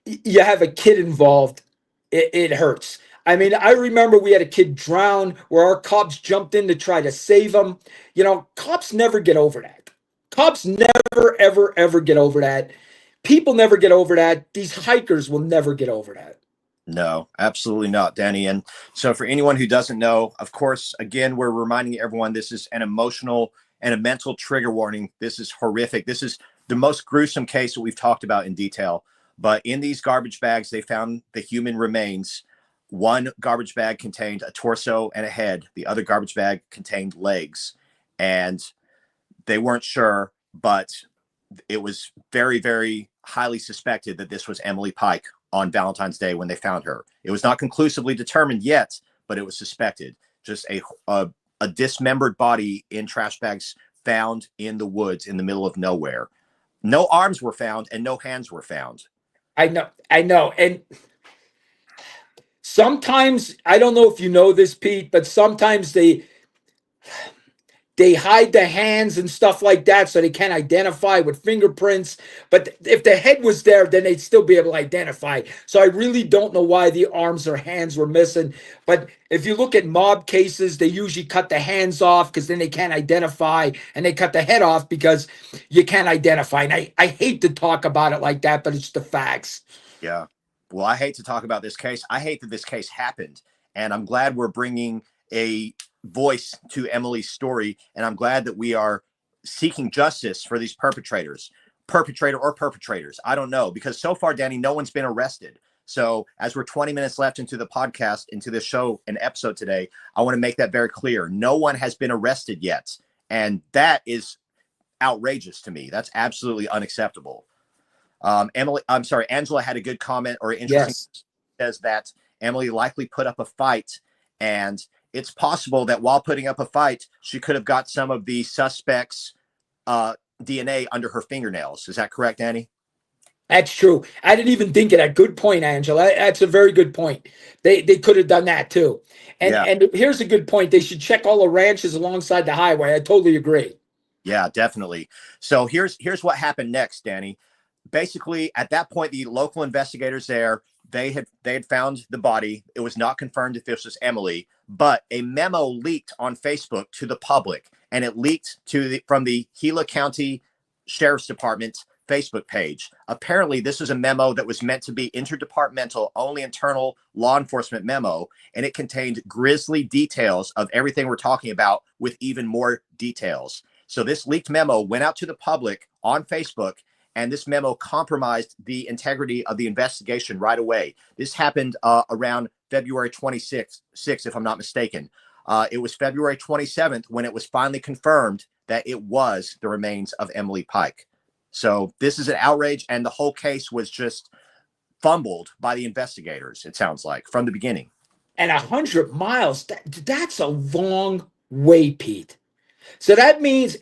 you have a kid involved, it hurts. I mean, I remember we had a kid drown where our cops jumped in to try to save him. Cops never get over that. Cops never, ever, ever get over that. People never get over that. These hikers will never get over that. No, absolutely not, Danny. And so for anyone who doesn't know, of course, again, we're reminding everyone this is an emotional and a mental trigger warning. This is horrific. This is the most gruesome case that we've talked about in detail. But in these garbage bags, they found the human remains. One garbage bag contained a torso and a head. The other garbage bag contained legs. And they weren't sure, but it was very, very highly suspected that this was Emily Pike on Valentine's Day when they found her. It was not conclusively determined yet, but it was suspected. Just a dismembered body in trash bags found in the woods in the middle of nowhere. No arms were found and no hands were found. I know. And sometimes, I don't know if you know this, Pete, but sometimes they hide the hands and stuff like that so they can't identify with fingerprints. But if the head was there, then they'd still be able to identify. So I really don't know why the arms or hands were missing. But if you look at mob cases, they usually cut the hands off because then they can't identify, and they cut the head off because you can't identify. And I hate to talk about it like that, but it's the facts. Yeah. Well, I hate to talk about this case. I hate that this case happened. And I'm glad we're bringing a voice to Emily's story. And I'm glad that we are seeking justice for these perpetrators, perpetrators. I don't know, because so far, Danny, no one's been arrested. So as we're 20 minutes left into the podcast, into this show and episode today, I want to make that very clear. No one has been arrested yet. And that is outrageous to me. That's absolutely unacceptable. Angela had a good comment or interesting. Yes. Says that Emily likely put up a fight, and it's possible that while putting up a fight, she could have got some of the suspect's DNA under her fingernails. Is that correct, Danny? That's true. I didn't even think of that. Good point, Angela. That's a very good point. They could have done that too. And here's a good point. They should check all the ranches alongside the highway. I totally agree. Yeah, definitely. So here's what happened next, Danny. Basically, at that point, the local investigators there, they had found the body. It was not confirmed if this was Emily, but a memo leaked on Facebook to the public, and it leaked from the Gila County Sheriff's Department Facebook page. Apparently, this was a memo that was meant to be interdepartmental, only internal law enforcement memo, and it contained grisly details of everything we're talking about with even more details. So this leaked memo went out to the public on Facebook, and this memo compromised the integrity of the investigation right away. This happened around February 26th, if I'm not mistaken. It was February 27th when it was finally confirmed that it was the remains of Emily Pike. So this is an outrage, and the whole case was just fumbled by the investigators, it sounds like, from the beginning. And 100 miles, that's a long way, Pete. So that means,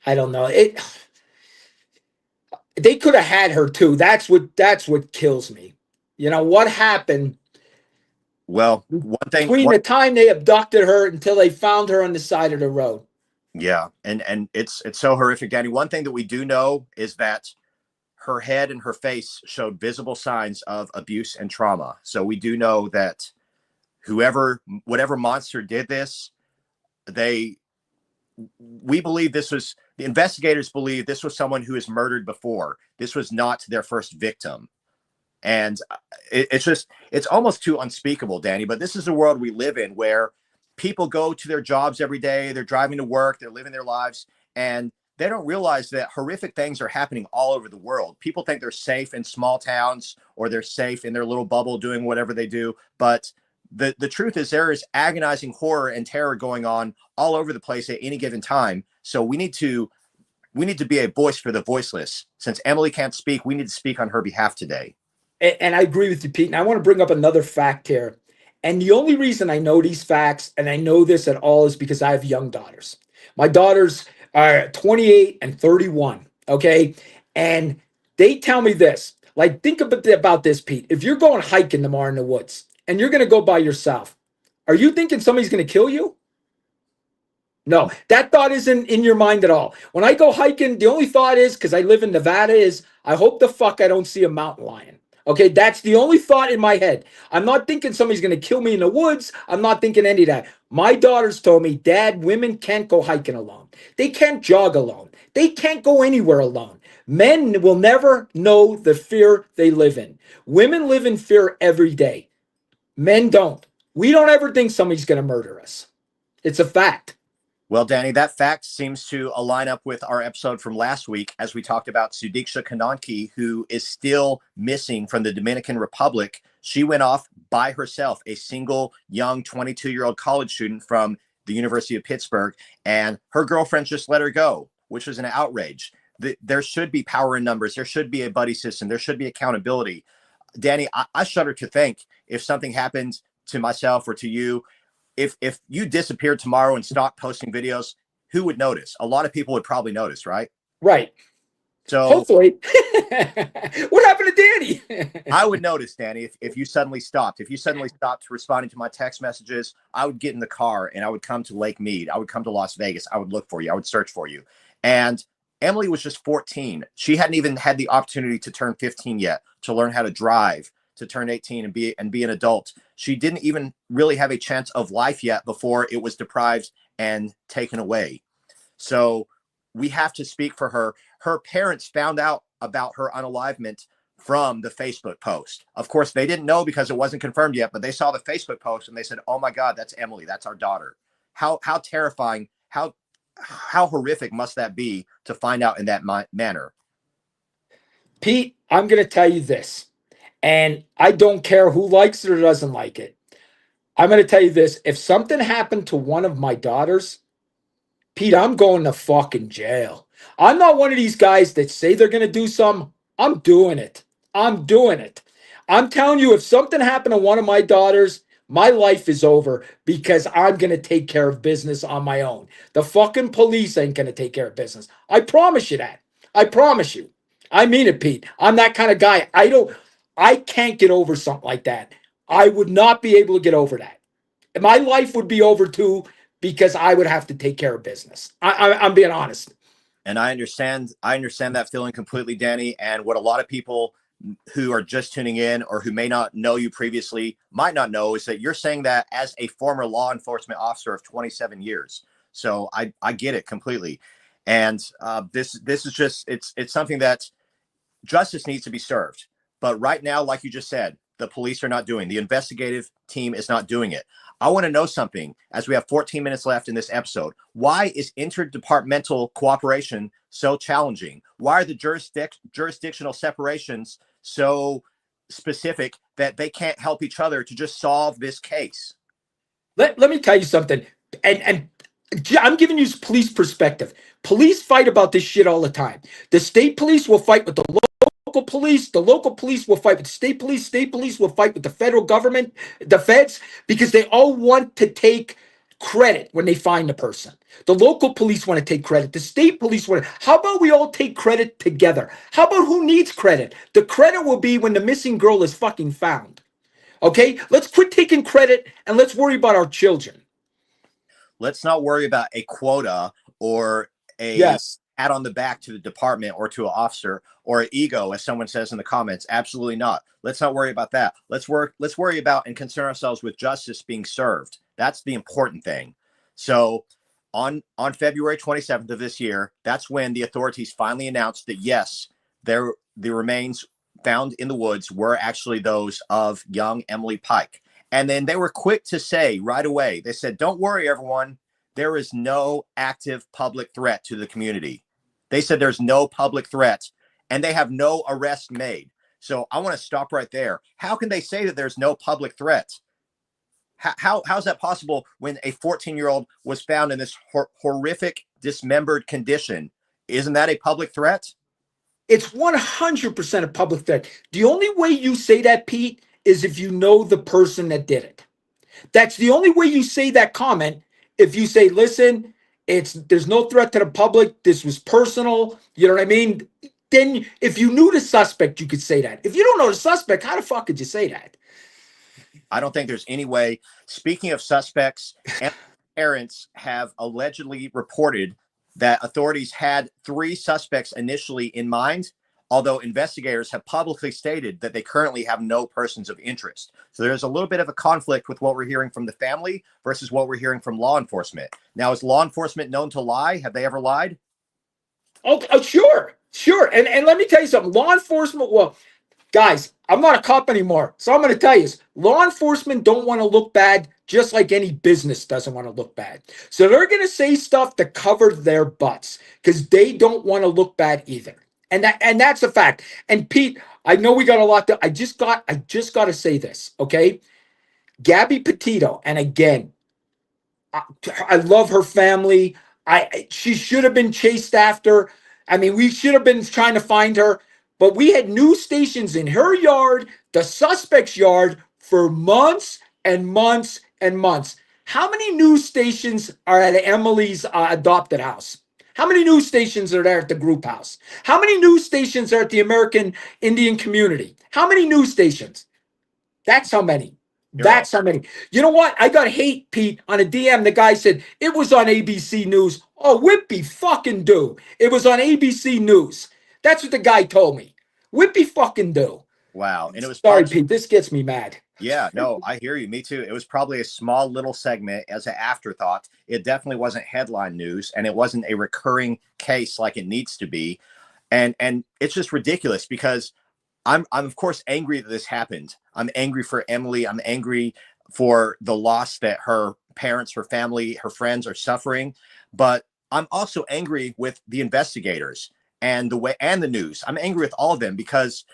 I don't know, they could have had her too. That's what kills me. You know, what happened? Well, one thing between the time they abducted her until they found her on the side of the road. Yeah, and it's so horrific, Danny. One thing that we do know is that her head and her face showed visible signs of abuse and trauma. So we do know that whatever monster did this, we believe this was, the investigators believe this was someone who has murdered before. This was not their first victim. And it's almost too unspeakable, Danny, but this is the world we live in, where people go to their jobs every day. They're driving to work. They're living their lives. And they don't realize that horrific things are happening all over the world. People think they're safe in small towns, or they're safe in their little bubble doing whatever they do. But the truth is, there is agonizing horror and terror going on all over the place at any given time. So we need to be a voice for the voiceless. Since Emily can't speak, we need to speak on her behalf today. And I agree with you, Pete. And I want to bring up another fact here. And the only reason I know these facts, and I know this at all, is because I have young daughters. My daughters are 28 and 31, okay? And they tell me this. Like, think about this, Pete. If you're going hiking tomorrow in the woods and you're going to go by yourself, are you thinking somebody's going to kill you? No, that thought isn't in your mind at all. When I go hiking, the only thought is, because I live in Nevada, is I hope the fuck I don't see a mountain lion. Okay, that's the only thought in my head. I'm not thinking somebody's going to kill me in the woods. I'm not thinking any of that. My daughters told me, Dad, women can't go hiking alone. They can't jog alone. They can't go anywhere alone. Men will never know the fear they live in. Women live in fear every day. Men don't. We don't ever think somebody's going to murder us. It's a fact. Well, Danny, that fact seems to align up with our episode from last week as we talked about Sudiksha Kananki, who is still missing from the Dominican Republic. She went off by herself, a single young 22-year-old college student from the University of Pittsburgh, and her girlfriend just let her go, which was an outrage. There should be power in numbers. There should be a buddy system. There should be accountability. Danny, I shudder to think if something happened to myself or to you, if you disappeared tomorrow and stopped posting videos, who would notice? A lot of people would probably notice, right? Right. So hopefully. What happened to Danny? I would notice, Danny, if you suddenly stopped. If you suddenly stopped responding to my text messages, I would get in the car and I would come to Lake Mead. I would come to Las Vegas. I would look for you. I would search for you. And Emily was just 14. She hadn't even had the opportunity to turn 15 yet, to learn how to drive, to turn 18 and be an adult. She didn't even really have a chance of life yet before it was deprived and taken away. So we have to speak for her. Her parents found out about her unalivement from the Facebook post. Of course, they didn't know because it wasn't confirmed yet, but they saw the Facebook post and they said, "Oh my God, that's Emily. That's our daughter." How terrifying, how horrific must that be to find out in that manner? Pete, I'm going to tell you this, and I don't care who likes it or doesn't like it. I'm going to tell you this. If something happened to one of my daughters, Pete, I'm going to fucking jail. I'm not one of these guys that say they're going to do something. I'm doing it. I'm doing it. I'm telling you, if something happened to one of my daughters, my life is over because I'm going to take care of business on my own. The fucking police ain't going to take care of business. I promise you that. I promise you. I mean it, Pete. I'm that kind of guy. I can't get over something like that. I would not be able to get over that. My life would be over too because I would have to take care of business. I'm being honest. And I understand that feeling completely, Danny. And what a lot of people who are just tuning in or who may not know you previously might not know is that you're saying that as a former law enforcement officer of 27 years. So I get it completely. And this is just, it's something that justice needs to be served. But right now, like you just said, the police are not doing, the investigative team is not doing it. I want to know something as we have 14 minutes left in this episode. Why is interdepartmental cooperation so challenging? Why are the jurisdictional separations so specific that they can't help each other to just solve this case? Let me tell you something. And I'm giving you police perspective. Police fight about this shit all the time. The state police will fight with the local police. The local police will fight with the state police. State police will fight with the federal government, the feds, because they all want to take credit when they find the person. The local police want to take credit. The state police want to. How about we all take credit together? How about who needs credit? The credit will be when the missing girl is fucking found. Okay? Let's quit taking credit and let's worry about our children. Let's not worry about a quota or a pat on the back to the department or to an officer or an ego, as someone says in the comments. Absolutely not. Let's not worry about that. Let's worry about and concern ourselves with justice being served. That's the important thing. So on February 27th of this year, that's when the authorities finally announced that yes, the remains found in the woods were actually those of young Emily Pike. And then they were quick to say right away, they said, "Don't worry, everyone. There is no active public threat to the community." They said there's no public threat and they have no arrest made. So I want to stop right there. How can they say that there's no public threat? How's that possible when a 14-year-old was found in this horrific dismembered condition? Isn't that a public threat? It's 100% a public threat. The only way you say that, Pete, is if you know the person that did it. That's the only way you say that comment. If you say, "Listen, there's no threat to the public. This was personal." You know what I mean? Then if you knew the suspect, you could say that. If you don't know the suspect, how the fuck could you say that? I don't think there's any way. Speaking of suspects, parents have allegedly reported that authorities had 3 suspects initially in mind, although investigators have publicly stated that they currently have no persons of interest. So there's a little bit of a conflict with what we're hearing from the family versus what we're hearing from law enforcement. Now, is law enforcement known to lie? Have they ever lied? Oh, sure. And let me tell you something. Law enforcement, well, guys, I'm not a cop anymore. So I'm going to tell you, law enforcement don't want to look bad, just like any business doesn't want to look bad. So they're going to say stuff to cover their butts because they don't want to look bad either. And that's a fact. And Pete, I know we got a lot to, I just got to say this, okay? Gabby Petito, and again, I love her family. She should have been chased after. I mean, we should have been trying to find her, but we had news stations in her yard, the suspect's yard, for months and months and months. How many news stations are at Emily's adopted house? How many news stations are there at the group house? How many news stations are at the American Indian community? How many news stations? That's how many. That's how many. You know what? I got hate, Pete, on a DM. The guy said it was on ABC News. Oh, whippy fucking do. It was on ABC News. That's what the guy told me. Whippy fucking do. Wow. And it was sorry, Pete. This gets me mad. Yeah, no, I hear you. Me too. It was probably a small little segment as an afterthought. It definitely wasn't headline news, and it wasn't a recurring case like it needs to be. And it's just ridiculous because I'm of course angry that this happened. I'm angry for Emily. I'm angry for the loss that her parents, her family, her friends are suffering. But I'm also angry with the investigators and the news. I'm angry with all of them because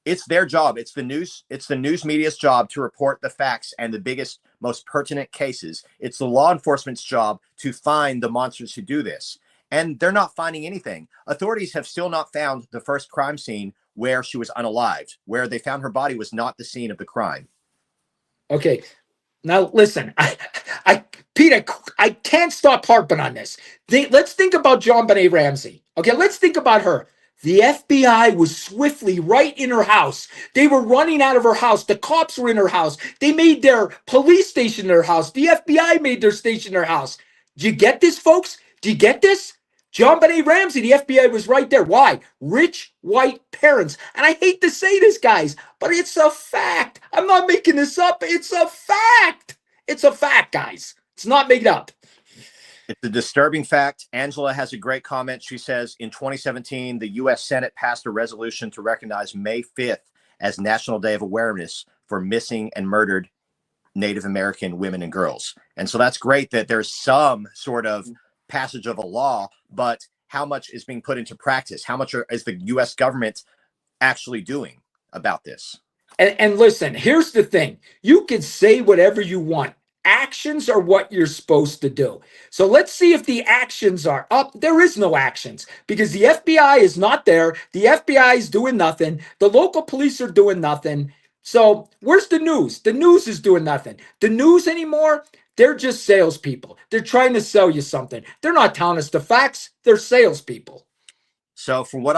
it's their job. It's the news media's job to report the facts and the biggest, most pertinent cases. It's the law enforcement's job to find the monsters who do this. And they're not finding anything. Authorities have still not found the first crime scene where she was unalived, where they found her body was not the scene of the crime. Okay. Now listen, Pete, I can't stop harping on this. Let's think about JonBenet Ramsey. Okay, let's think about her. The FBI was swiftly right in her house. They were running out of her house. The cops were in her house. They made their police station in her house. The FBI made their station in her house. Do you get this, folks? Do you get this? JonBenet Ramsey, the FBI was right there. Why? Rich white parents. And I hate to say this, guys, but it's a fact. I'm not making this up. It's a fact. It's a fact, guys. It's not made up. It's a disturbing fact. Angela has a great comment. She says, in 2017, the U.S. Senate passed a resolution to recognize May 5th as National Day of Awareness for missing and murdered Native American women and girls. And so that's great that there's some sort of passage of a law, but how much is being put into practice? How much is the U.S. government actually doing about this? And listen, here's the thing. You can say whatever you want. Actions are what you're supposed to do. So let's see if the actions are up. There is no actions because the FBI is not there. The FBI is doing nothing. The local police are doing nothing. So where's the news? The news is doing nothing. The news anymore, they're just salespeople. They're trying to sell you something. They're not telling us the facts. They're salespeople. So from what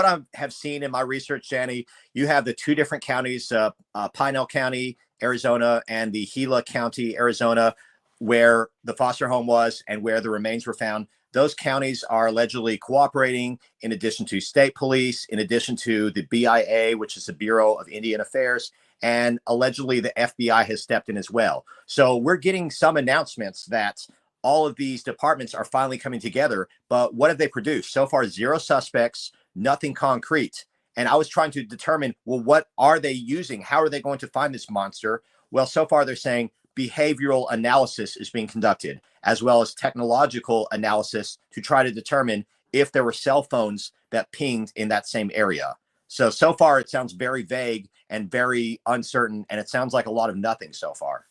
I have seen in my research, Danny, you have the two different counties, Pinell County, Arizona, and the Gila County, Arizona, where the foster home was and where the remains were found. Those counties are allegedly cooperating, in addition to state police, in addition to the BIA, which is the Bureau of Indian Affairs, and allegedly the FBI has stepped in as well. So we're getting some announcements that all of these departments are finally coming together. But what have they produced? So far, 0 suspects, nothing concrete. And I was trying to determine, well, what are they using? How are they going to find this monster? Well, so far they're saying behavioral analysis is being conducted, as well as technological analysis to try to determine if there were cell phones that pinged in that same area. So far it sounds very vague and very uncertain, and it sounds like a lot of nothing so far.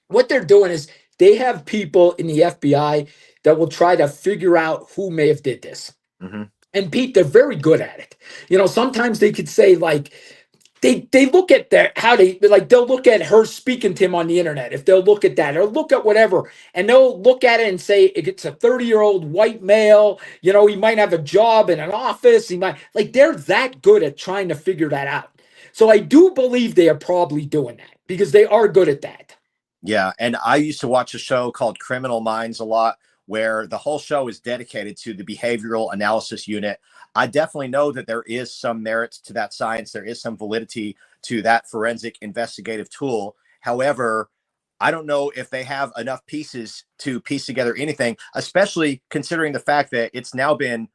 What they're doing is they have people in the FBI that will try to figure out who may have did this. Mm-hmm. And Pete, they're very good at it. You know, sometimes they could say like, they look at that, how they, like, they'll look at her speaking to him on the internet. If they'll look at that or look at whatever, and they'll look at it and say, it's a 30-year-old white male, you know, he might have a job in an office. He might, like, they're that good at trying to figure that out. So I do believe they are probably doing that because they are good at that. Yeah. And I used to watch a show called Criminal Minds a lot, where the whole show is dedicated to the behavioral analysis unit. I definitely know that there is some merit to that science. There is some validity to that forensic investigative tool. However, I don't know if they have enough pieces to piece together anything, especially considering the fact that it's now been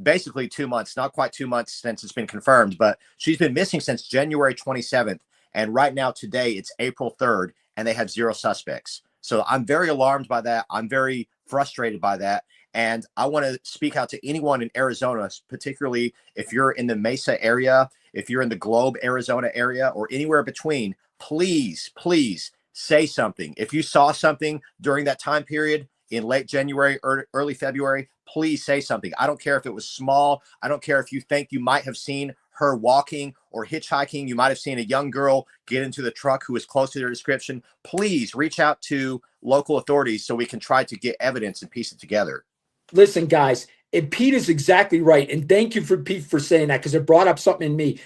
basically 2 months, not quite 2 months since it's been confirmed, but she's been missing since January 27th. And right now, today, it's April 3rd, and they have zero suspects. So I'm very alarmed by that. I'm very frustrated by that. And I want to speak out to anyone in Arizona, particularly if you're in the Mesa area, if you're in the Globe, Arizona area, or anywhere between. Please, please say something. If you saw something during that time period in late January or early February, please say something. I don't care if it was small. I don't care if you think you might have seen her walking or hitchhiking. You might have seen a young girl get into the truck who was close to their description. Please reach out to local authorities so we can try to get evidence and piece it together. Listen, guys, and Pete is exactly right. And thank you for Pete for saying that, because it brought up something in me.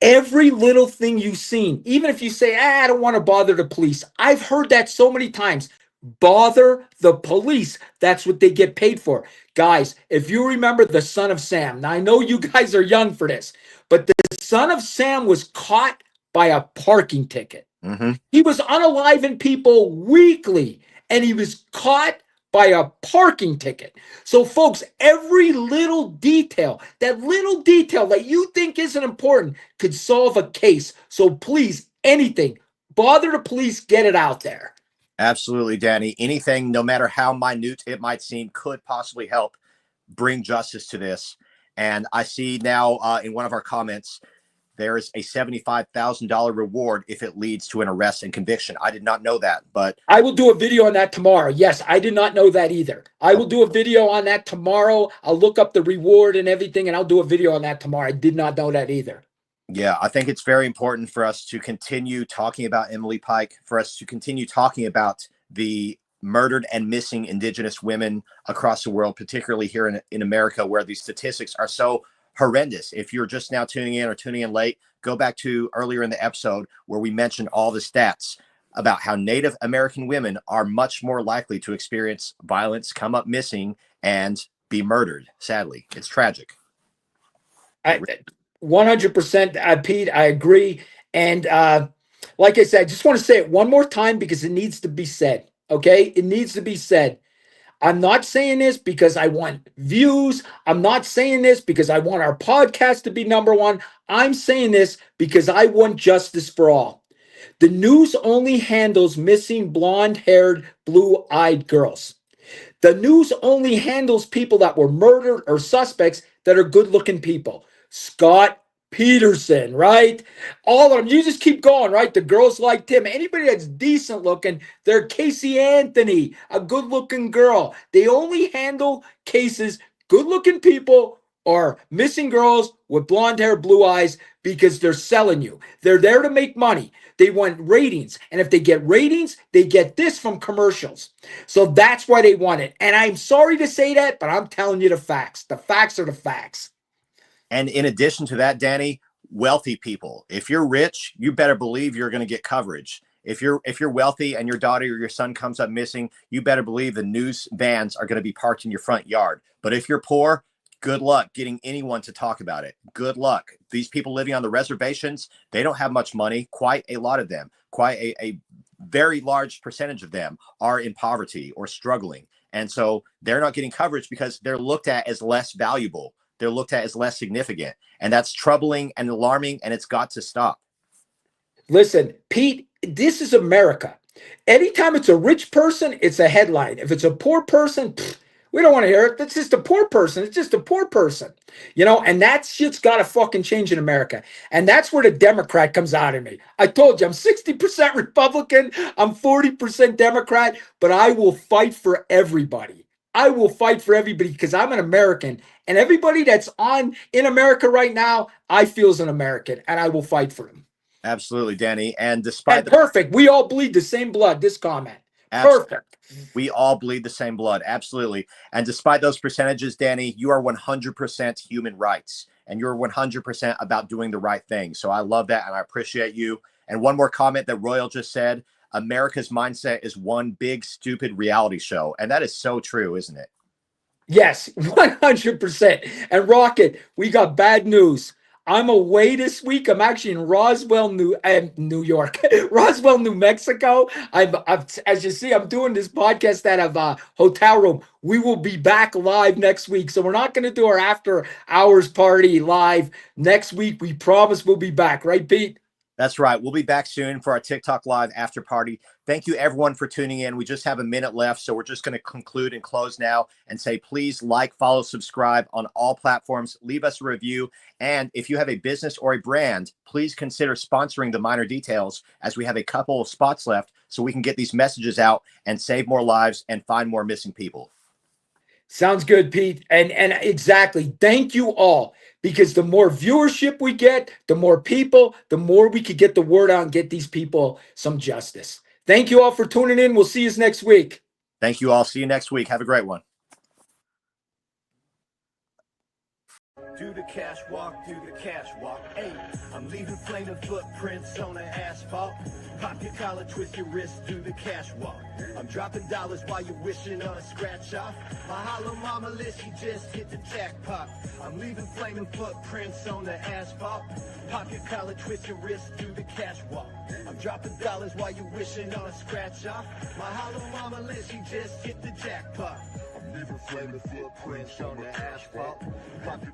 Every little thing you've seen, even if you say, I don't want to bother the police. I've heard that so many times. Bother the police. That's what they get paid for. Guys, if you remember the Son of Sam, now I know you guys are young for this, but the Son of Sam was caught by a parking ticket. Mm-hmm. He was unaliving people weekly, and he was caught by a parking ticket. So, folks, every little detail, that little detail that you think isn't important, could solve a case. So, please, anything, bother the police, get it out there. Absolutely, Danny. Anything, no matter how minute it might seem, could possibly help bring justice to this. And I see now in one of our comments, there is a $75,000 reward if it leads to an arrest and conviction. I did not know that, but I will do a video on that tomorrow. Yes, I did not know that either. I will do a video on that tomorrow. I'll look up the reward and everything, and I'll do a video on that tomorrow. I did not know that either. yeah, I think it's very important for us to continue talking about Emily Pike, for us to continue talking about the murdered and missing Indigenous women across the world, particularly here in America, where these statistics are so horrendous. If you're just now tuning in or tuning in late, go back to earlier in the episode where we mentioned all the stats about how Native American women are much more likely to experience violence, come up missing, and be murdered. Sadly, it's tragic. 100%, Pete, I agree. And like I said, I just want to say it one more time because it needs to be said. Okay? It needs to be said. I'm not saying this because I want views. I'm not saying this because I want our podcast to be number one. I'm saying this because I want justice for all. The news only handles missing blonde-haired, blue-eyed girls. The news only handles people that were murdered or suspects that are good-looking people. Scott Peterson, right? All of them. You just keep going, right? The girls like Tim. Anybody that's decent looking, they're Casey Anthony, a good looking girl. They only handle cases, good looking people or missing girls with blonde hair, blue eyes, because they're selling you. They're there to make money. They want ratings. And if they get ratings, they get this from commercials. So that's why they want it. And I'm sorry to say that, but I'm telling you the facts. The facts are the facts. And in addition to that, Danny, wealthy people, if you're rich, you better believe you're going to get coverage. If you're wealthy and your daughter or your son comes up missing, you better believe the news vans are going to be parked in your front yard. But if you're poor, good luck getting anyone to talk about it. Good luck. These people living on the reservations, they don't have much money. Quite a lot of them, quite a very large percentage of them are in poverty or struggling. And so they're not getting coverage because they're looked at as less valuable. They're looked at as less significant. And that's troubling and alarming, and it's got to stop. Listen, Pete, this is America. Anytime it's a rich person, it's a headline. If it's a poor person, we don't want to hear it. That's just a poor person. It's just a poor person. You know, and that shit's got to fucking change in America. And that's where the Democrat comes out of me. I told you, I'm 60% Republican. I'm 40% Democrat, but I will fight for everybody. I will fight for everybody because I'm an American, and everybody that's in America right now, I feel is an American, and I will fight for them. Absolutely, Danny. And despite perfect, we all bleed the same blood. This comment, perfect. We all bleed the same blood. Absolutely. And despite those percentages, Danny, you are 100% human rights, and you're 100% about doing the right thing. So I love that, and I appreciate you. And one more comment that Royal just said. America's mindset is one big, stupid reality show. And that is so true, isn't it? Yes, 100%. And Rocket, we got bad news. I'm away this week. I'm actually in Roswell, New York, Roswell, New Mexico. As you see, I'm doing this podcast out of a hotel room. We will be back live next week, so we're not going to do our after hours party live next week. We promise we'll be back, right, Pete? That's right. We'll be back soon for our TikTok Live after party. Thank you, everyone, for tuning in. We just have a minute left, so we're just going to conclude and close now and say, please like, follow, subscribe on all platforms. Leave us a review. And if you have a business or a brand, please consider sponsoring the Minor Details, as we have a couple of spots left so we can get these messages out and save more lives and find more missing people. Sounds good, Pete. And exactly. Thank you all. Because the more viewership we get, the more people, the more we could get the word out and get these people some justice. Thank you all for tuning in. We'll see you next week. Thank you all. See you next week. Have a great one. Do the cash walk, do the cash walk. Hey, I'm leaving flaming footprints on the asphalt. Pop your collar, twist your wrist, do the cash walk. I'm dropping dollars while you're wishing on a scratch off. My hollow mama list, she just hit the jackpot. I'm leaving flaming footprints on the asphalt. Pop your collar, twist your wrist, do the cash walk. I'm dropping dollars while you're wishing on a scratch off. My hollow mama list, she just hit the jackpot. I'm leaving flaming footprints on the asphalt. Pop your